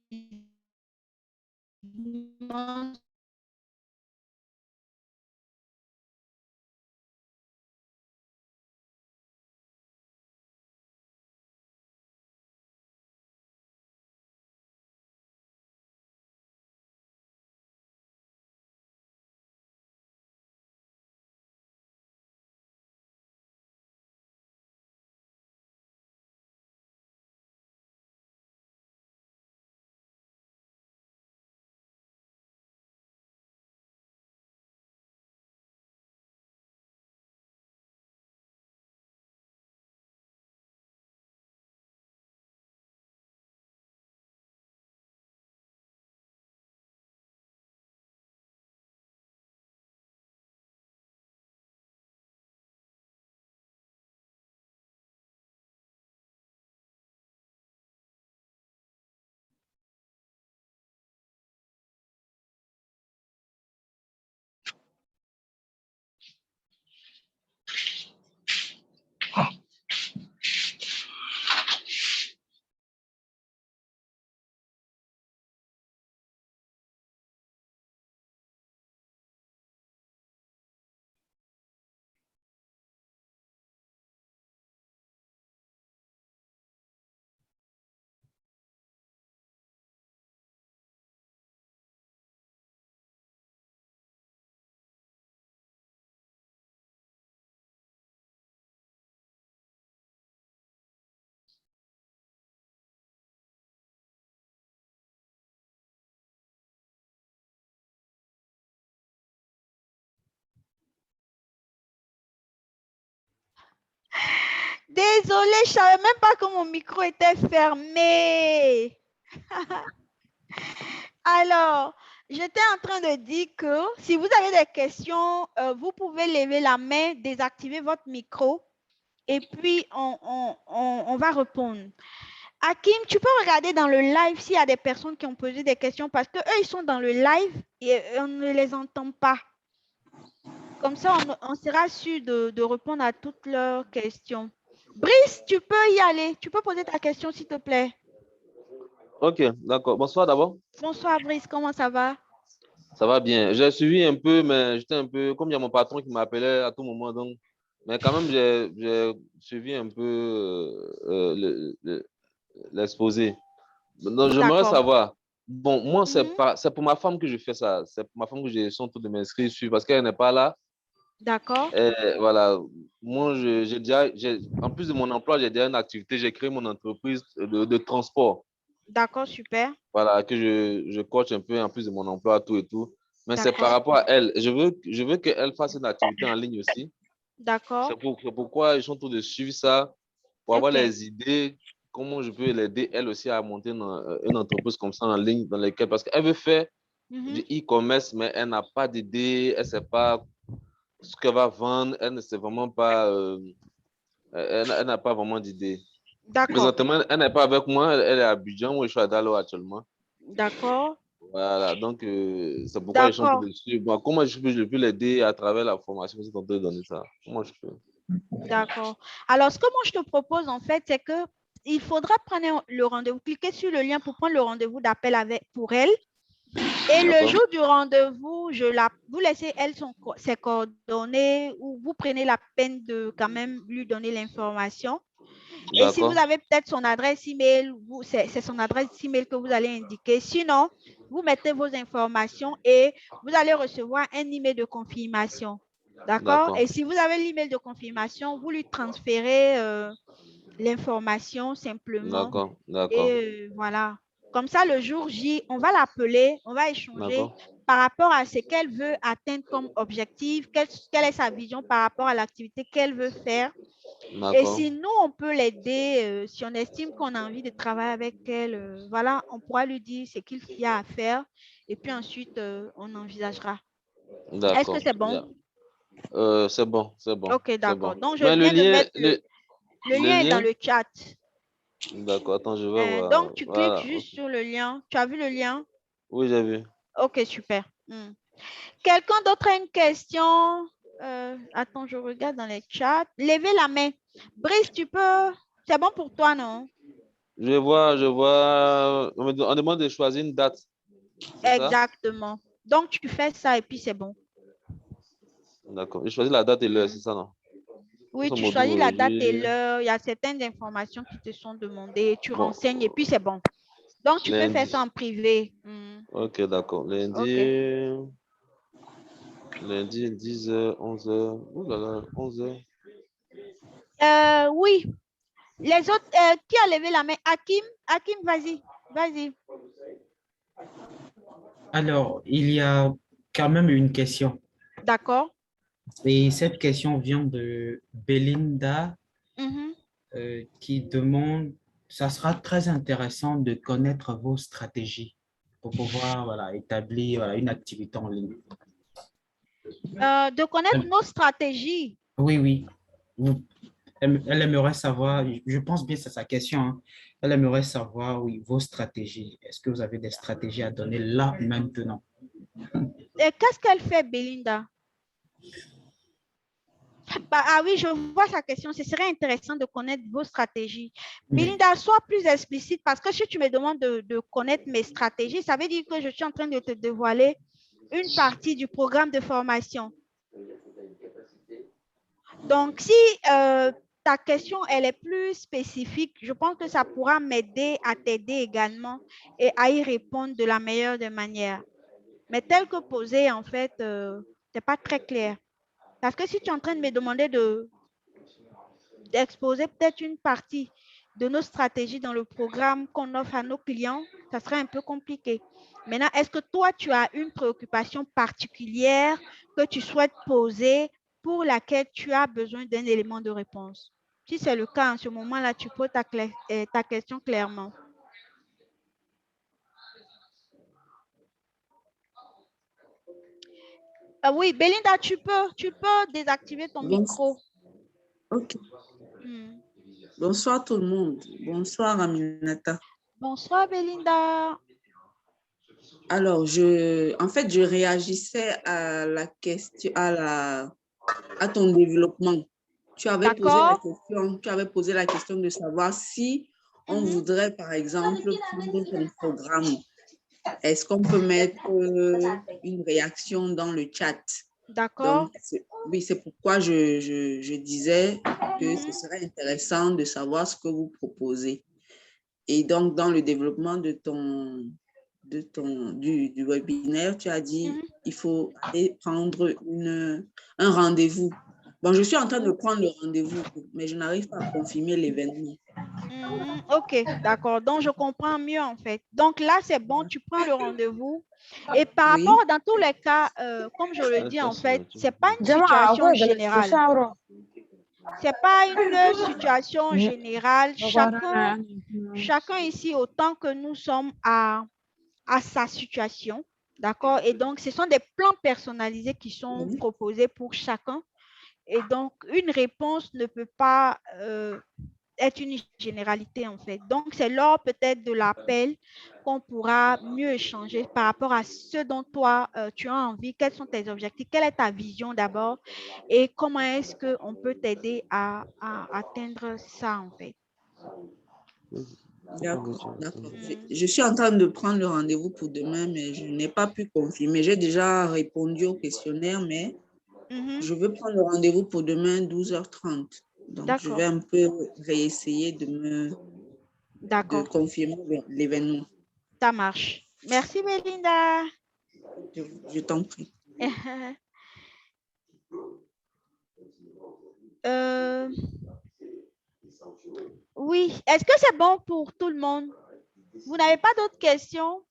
Désolée, je ne savais même pas que mon micro était fermé. Alors, j'étais en train de dire que si vous avez des questions, vous pouvez lever la main, désactiver votre micro et puis on va répondre. Hakim, tu peux regarder dans le live s'il y a des personnes qui ont posé des questions parce qu'eux, ils sont dans le live et on ne les entend pas. Comme ça, on sera sûr de répondre à toutes leurs questions. Brice, tu peux y aller. Tu peux poser ta question, s'il te plaît. Ok, d'accord. Bonsoir d'abord. Bonsoir, Brice. Comment ça va? Ça va bien. J'ai suivi un peu, mais j'étais un peu, comme il y a mon patron qui m'appelait à tout moment, donc, mais quand même, j'ai suivi un peu l'exposé. Donc, j'aimerais D'accord. savoir, bon, moi, Mhm. c'est pour ma femme que je fais ça. C'est pour ma femme que j'ai son tour de m'inscrire sur, parce qu'elle n'est pas là. D'accord. Et voilà. Moi, j'ai déjà, en plus de mon emploi, j'ai déjà une activité. J'ai créé mon entreprise de transport. D'accord, super. Voilà, que je coach un peu en plus de mon emploi, tout et tout. Mais c'est par D'accord. rapport à elle. Je veux qu'elle fasse une activité en ligne aussi. D'accord. C'est pourquoi je suis en train de suivre ça, pour avoir OK. les idées, comment je peux l'aider, elle aussi, à monter une entreprise comme ça en ligne, dans laquelle, parce qu'elle veut faire du Mhm. e-commerce, mais elle n'a pas d'idée, elle ne sait pas ce qu'elle va vendre, elle ne sait vraiment pas, elle n'a pas vraiment d'idée. D'accord. Présentement, elle n'est pas avec moi, elle est à Abidjan, où je suis à Dalo actuellement. D'accord. Voilà, donc c'est pourquoi je chante D'accord. dessus. Bon, comment je peux l'aider à travers la formation que vous de donner ça? Comment je peux? D'accord. Alors, ce que moi, je te propose, en fait, c'est que il faudra prendre le rendez-vous, cliquer sur le lien pour prendre le rendez-vous d'appel avec pour elle. Et le D'accord? jour du rendez-vous, vous laissez elle ses coordonnées ou vous prenez la peine de quand même lui donner l'information. Et si vous D'accord? avez peut-être son adresse email, c'est son adresse email que vous allez indiquer. Sinon, vous mettez vos informations et vous allez recevoir un email de confirmation. D'accord? D'accord? Et si vous avez l'email de confirmation, vous lui transférez l'information simplement. D'accord? Et D'accord? voilà. Comme ça, le jour J, on va l'appeler, on va échanger D'accord? par rapport à ce qu'elle veut atteindre comme objectif, quelle est sa vision par rapport à l'activité qu'elle veut faire. Et D'accord? si nous, on peut l'aider, si on estime qu'on a envie de travailler avec elle, voilà, on pourra lui dire ce qu'il y a à faire et puis ensuite, on envisagera. Est-ce que D'accord. c'est bon? Yeah. C'est bon, c'est bon, Ok, c'est d'accord. bon. Donc, je Mais viens de mettre le le lien est dans lien, le chat. d'accord, attends, je vais voir. Donc, tu cliques Voilà, ok. juste sur le lien. Tu as vu le lien? Oui, j'ai vu. Ok, super. Quelqu'un d'autre a une question? Attends, je regarde dans les chats. Levez la main. Brice, tu peux. C'est bon pour toi, non? Je vois. On demande de choisir une date. C'est ça? Exactement. Donc, tu fais ça et puis c'est bon. D'accord. Je choisis la date et l'heure, Mm. c'est ça, non? Oui, Grosso tu modo, choisis la date et aujourd'hui, l'heure. Il y a certaines informations qui te sont demandées. Tu bon, renseignes et puis c'est bon. Donc, tu peux faire ça lundi. en privé. Mm. Ok, d'accord. OK. Lundi, 10 h, 11 h. Oh là là, 11 h. Oui. Les autres, qui a levé la main? Hakim? Hakim, vas-y. Vas-y. Alors, il y a quand même une question. D'accord. Et cette question vient de Belinda Mhm. qui demande, ça sera très intéressant de connaître vos stratégies pour pouvoir voilà, établir voilà, une activité en ligne. De connaître nos stratégies. Oui, oui. Vous- elle aimerait savoir, je pense bien que c'est sa question, hein. Elle aimerait savoir, oui, vos stratégies. Est-ce que vous avez des stratégies à donner là, maintenant? Et qu'est-ce qu'elle fait, Belinda? Bah, ah oui, je vois sa question. Ce serait intéressant de connaître vos stratégies. Oui. Belinda, sois plus explicite parce que si tu me demandes de connaître mes stratégies, ça veut dire que je suis en train de te dévoiler une partie du programme de formation. Donc, si ta question elle est plus spécifique, je pense que ça pourra m'aider à t'aider également et à y répondre de la meilleure des manières. Mais tel que posé, en fait, ce n'est pas très clair. Parce que si tu es en train de me demander d'exposer peut-être une partie de nos stratégies dans le programme qu'on offre à nos clients, ça serait un peu compliqué. Maintenant, est-ce que toi, tu as une préoccupation particulière que tu souhaites poser pour laquelle tu as besoin d'un élément de réponse? Si c'est le cas, en ce moment-là, tu poses ta question clairement. Oui, Belinda, tu peux désactiver ton Bon, micro. ok. Hmm. Bonsoir tout le monde. Bonsoir Aminata. Bonsoir, Belinda. Alors, en fait, je réagissais à la question, à ton développement. D'accord. Tu avais posé la question de savoir si on Mhm. voudrait, par exemple, prendre ton programme. Est-ce qu'on peut mettre une réaction dans le chat? D'accord. Donc, oui, c'est pourquoi je disais que ce Mhm. serait intéressant de savoir ce que vous proposez. Et donc, dans le développement du webinaire, tu as dit Mhm. il faut aller prendre un rendez-vous. Bon, je suis en train de prendre le rendez-vous, mais je n'arrive pas à confirmer l'événement. Mhm. Ok, d'accord. Donc, je comprends mieux en fait. Donc là, c'est bon, tu prends le rendez-vous. Et par Oui, rapport, dans tous les cas, comme je le dis en fait, ce n'est pas une جماعة situation أقول générale. تشاوروا Ce n'est pas une situation générale. مقارنة Chacun ici, autant que nous sommes à sa situation, d'accord? Et donc, ce sont des plans personnalisés qui sont oui, proposés pour chacun. Et donc, une réponse ne peut pas être une généralité, en fait. Donc, c'est lors peut-être de l'appel qu'on pourra mieux échanger par rapport à ce dont toi, tu as envie, quels sont tes objectifs, quelle est ta vision d'abord et comment est-ce qu'on peut t'aider à atteindre ça, en fait. d'accord, d'accord. Mm. Je suis en train de prendre le rendez-vous pour demain, mais je n'ai pas pu confirmer. J'ai déjà répondu au questionnaire, mais Mhm. je veux prendre le rendez-vous pour demain 12h30. Donc, je vais D'accord, un peu réessayer de d'accord, confirmer l'événement. ça marche. Merci, Belinda. Je t'en prie. Euh, oui, est-ce que c'est bon pour tout le monde? Vous n'avez pas d'autres questions?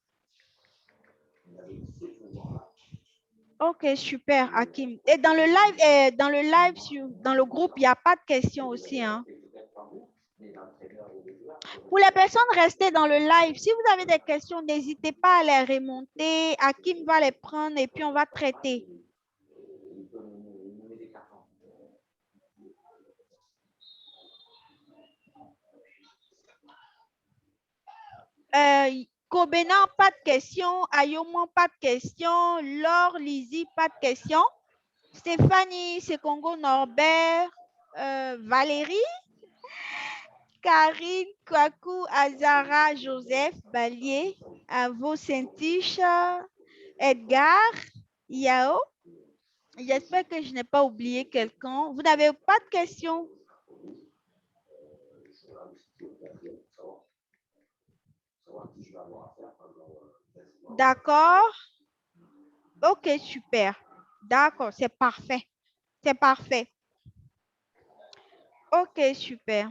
Ok, super, Hakim. Et dans le groupe, il n'y a pas de questions aussi, hein? Pour les personnes restées dans le live, si vous avez des questions, n'hésitez pas à les remonter. Hakim va les prendre et puis on va traiter. Kobenan, pas de questions. Ayoman, pas de questions. Laure, Lizzie, pas de questions. Stéphanie, Sekongo, Norbert, Valérie, Karine, Kwaku, Azara, Joseph, Balier, Avo, Saint-Tiche, Edgar, Yao. J'espère que je n'ai pas oublié quelqu'un. Vous n'avez pas de questions? D'accord. Ok, super. D'accord, c'est parfait. C'est parfait. Ok, super.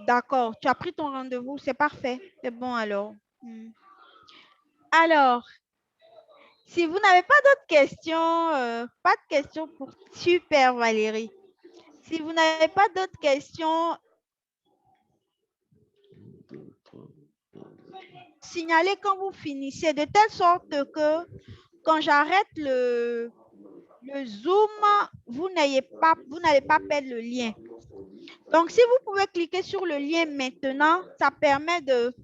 D'accord, tu as pris ton rendez-vous, c'est parfait. C'est bon alors. Alors, si vous n'avez pas d'autres questions, pas de questions pour super Valérie. Si vous n'avez pas d'autres questions, signalez quand vous finissez de telle sorte que quand j'arrête le Zoom, vous n'allez pas perdre le lien. Donc, si vous pouvez cliquer sur le lien maintenant, ça permet de,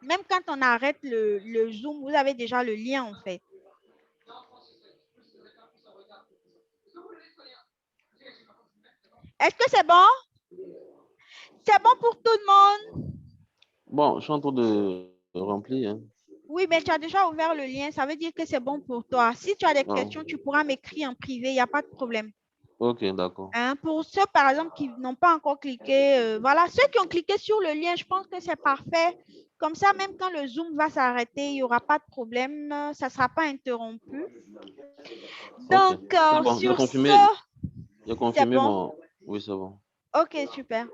même quand on arrête le Zoom, vous avez déjà le lien en fait. Est-ce que c'est bon? C'est bon pour tout le monde? Bon, je suis en train de remplir. Hein. Oui, mais tu as déjà ouvert le lien, ça veut dire que c'est bon pour toi. Si tu as des Ah. questions, tu pourras m'écrire en privé, il n'y a pas de problème. Ok, d'accord. Hein, pour ceux, par exemple, qui n'ont pas encore cliqué, voilà, ceux qui ont cliqué sur le lien, je pense que c'est parfait. Comme ça, même quand le Zoom va s'arrêter, il n'y aura pas de problème, ça ne sera pas interrompu. Donc, c'est bon, sur j'ai confirmé bon? mon... Oui, c'est bon. Ok, super.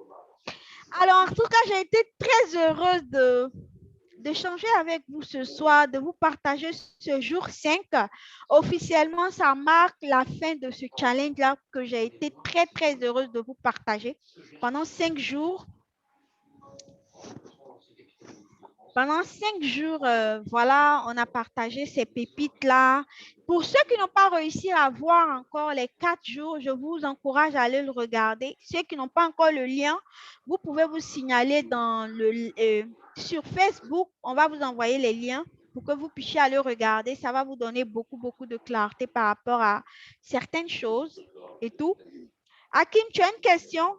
Alors, en tout cas, j'ai été très heureuse d'échanger avec vous ce soir, de vous partager ce jour 5. Officiellement, ça marque la fin de ce challenge-là que j'ai été très, très heureuse de vous partager pendant 5 jours. Pendant 5 jours, voilà, on a partagé ces pépites-là. Pour ceux qui n'ont pas réussi à voir encore les 4 jours, je vous encourage à aller le regarder. Ceux qui n'ont pas encore le lien, vous pouvez vous signaler sur Facebook. On va vous envoyer les liens pour que vous puissiez aller regarder. Ça va vous donner beaucoup, beaucoup de clarté par rapport à certaines choses et tout. Hakim, tu as une question?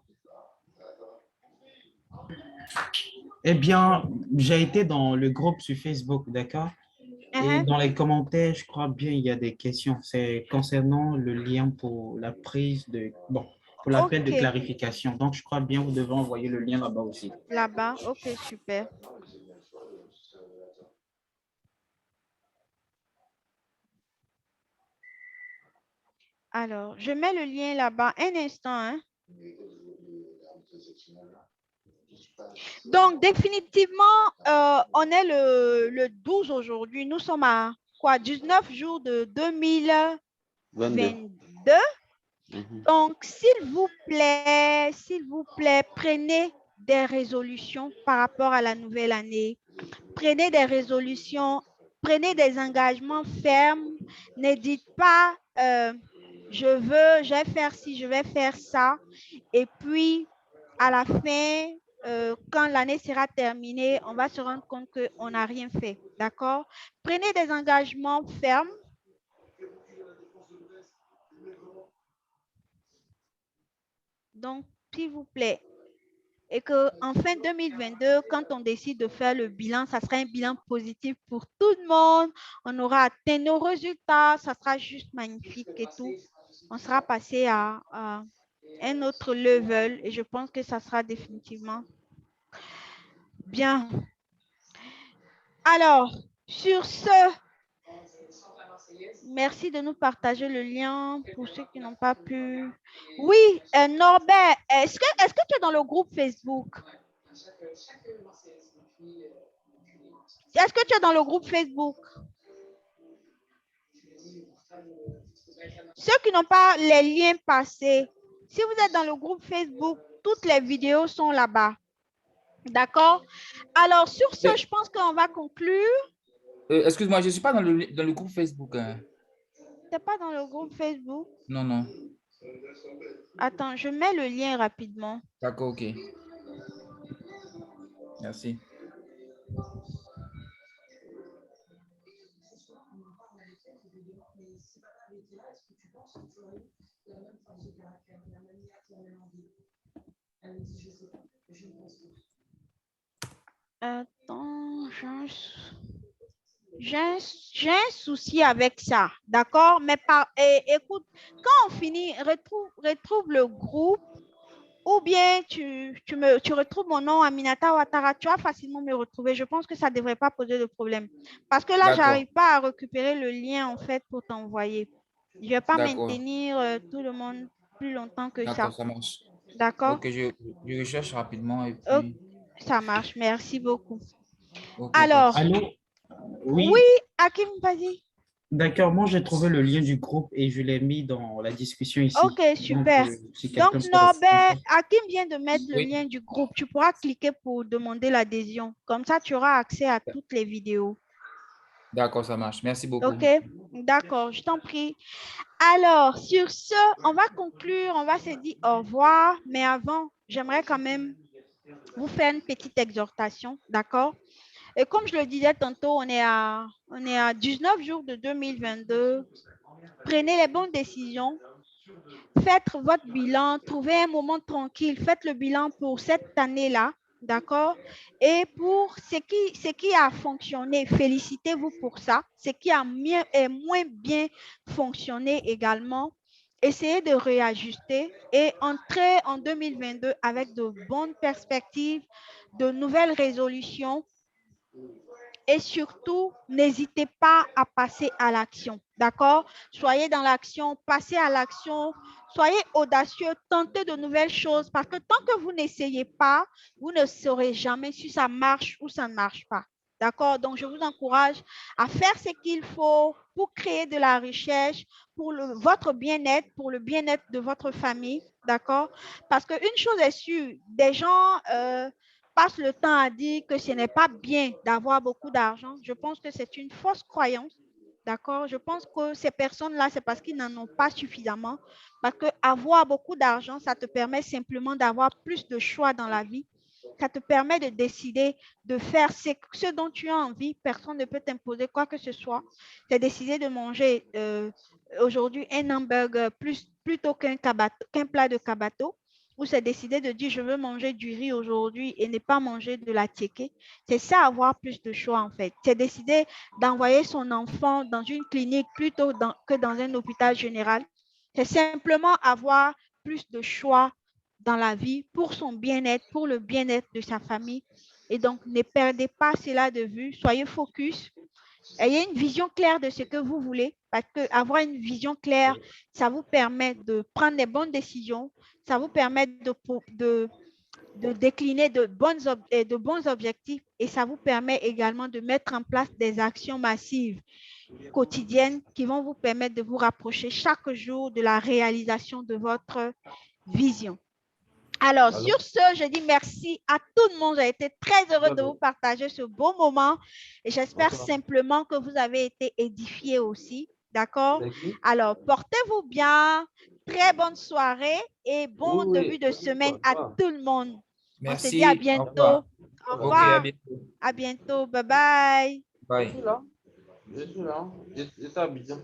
Eh bien, j'ai été dans le groupe sur Facebook, d'accord? Et dans les commentaires, je crois bien, il y a des questions. C'est concernant le lien pour la prise de... Bon, pour l'appel de clarification. Donc, je crois bien, vous devez envoyer le lien là-bas aussi. Là-bas, ok, super. Alors, je mets le lien là-bas. Un instant, hein. Donc, définitivement, on est le 12 aujourd'hui. Nous sommes à quoi? 19 jours de 2022. Donc, s'il vous plaît, prenez des résolutions par rapport à la nouvelle année. Prenez des résolutions, prenez des engagements fermes. Ne dites pas, je vais faire ci, je vais faire ça. Et puis, à la fin, quand l'année sera terminée, on va se rendre compte qu'on n'a rien fait. D'accord? Prenez des engagements fermes. Donc, s'il vous plaît, et qu'en fin 2022, quand on décide de faire le bilan, ça sera un bilan positif pour tout le monde. On aura atteint nos résultats, ça sera juste magnifique et tout. On sera passé à un autre level et je pense que ça sera définitivement bien. Alors, sur ce, merci de nous partager le lien pour ceux qui n'ont pas pu. Oui, Norbert, est-ce que tu es dans le groupe Facebook? Est-ce que tu es dans le groupe Facebook? Ceux qui n'ont pas les liens passés, si vous êtes dans le groupe Facebook, toutes les vidéos sont là-bas. D'accord? Alors, sur ce, je pense qu'on va conclure. Excuse-moi, je ne suis pas dans le groupe Facebook. Hein. Tu n'es pas dans le groupe Facebook? Non, non. Attends, je mets le lien rapidement. D'accord, ok. Merci. Attends, j'ai un souci avec ça, d'accord? Mais écoute, quand on finit, retrouve le groupe ou bien tu retrouves mon nom, Aminata Ouattara, tu vas facilement me retrouver. Je pense que ça ne devrait pas poser de problème. Parce que là, je D'accord, n'arrive pas à récupérer le lien, en fait, pour t'envoyer. Je ne vais pas d'accord, maintenir tout le monde plus longtemps que ça. d'accord, ça marche. D'accord? Ok, je recherche rapidement et Oh, puis, ça marche. Merci beaucoup. ok, pas de Alors, Allô? souci. oui, Oui, Hakim, vas-y. d'accord. Moi, j'ai trouvé le lien du groupe et je l'ai mis dans la discussion Ok, ici. Donc, super. si quelqu'un Donc, peut Norbert, retrouver. Hakim vient de mettre le Oui, lien du groupe. Tu pourras cliquer pour demander l'adhésion. Comme ça, tu auras accès à toutes les vidéos. d'accord, ça marche. Merci beaucoup. Ok, d'accord, je t'en prie. Alors, sur ce, on va conclure, on va se dire au revoir. Mais avant, j'aimerais quand même vous faire une petite exhortation, d'accord? Et comme je le disais tantôt, on est à 19 jours de 2022. Prenez les bonnes décisions. Faites votre bilan, trouvez un moment tranquille, faites le bilan pour cette année-là, d'accord? Et pour ce qui a fonctionné, félicitez-vous pour ça. Ce qui a moins bien fonctionné également, essayez de réajuster et entrer en 2022 avec de bonnes perspectives, de nouvelles résolutions et surtout, n'hésitez pas à passer à l'action. D'accord? Soyez dans l'action, passez à l'action, soyez audacieux, tentez de nouvelles choses parce que tant que vous n'essayez pas, vous ne saurez jamais si ça marche ou ça ne marche pas. D'accord? Donc, je vous encourage à faire ce qu'il faut pour créer de la recherche, pour votre bien-être, pour le bien-être de votre famille. D'accord? Parce qu'une chose est sûre, des gens passe le temps à dire que ce n'est pas bien d'avoir beaucoup d'argent. Je pense que c'est une fausse croyance. D'accord? Je pense que ces personnes-là, c'est parce qu'ils n'en ont pas suffisamment. Parce que avoir beaucoup d'argent, ça te permet simplement d'avoir plus de choix dans la vie. Ça te permet de décider de faire ce dont tu as envie. Personne ne peut t'imposer quoi que ce soit. Tu as décidé de manger aujourd'hui un hamburger plutôt qu'un plat de cabato ou c'est décidé de dire je veux manger du riz aujourd'hui et ne pas manger de la tiéké. C'est ça, avoir plus de choix en fait. C'est décider d'envoyer son enfant dans une clinique plutôt que dans un hôpital général. C'est simplement avoir plus de choix dans la vie pour son bien-être, pour le bien-être de sa famille. Et donc, ne perdez pas cela de vue. Soyez focus. Ayez une vision claire de ce que vous voulez, parce qu'avoir une vision claire, ça vous permet de prendre des bonnes décisions, ça vous permet de décliner de bons objectifs et ça vous permet également de mettre en place des actions massives quotidiennes qui vont vous permettre de vous rapprocher chaque jour de la réalisation de votre vision. Alors, sur ce, je dis merci à tout le monde. J'ai été très heureux de vous partager ce beau moment et j'espère simplement que vous avez été édifiés aussi. D'accord? Alors, portez-vous bien. Très bonne soirée et bon début de semaine à tout le monde. On se dit à Merci. Au bientôt. revoir. Au Ok, à revoir. bientôt. À bientôt. Bye bye. Je Bye. suis là. Je suis là. Je suis à Abidjan.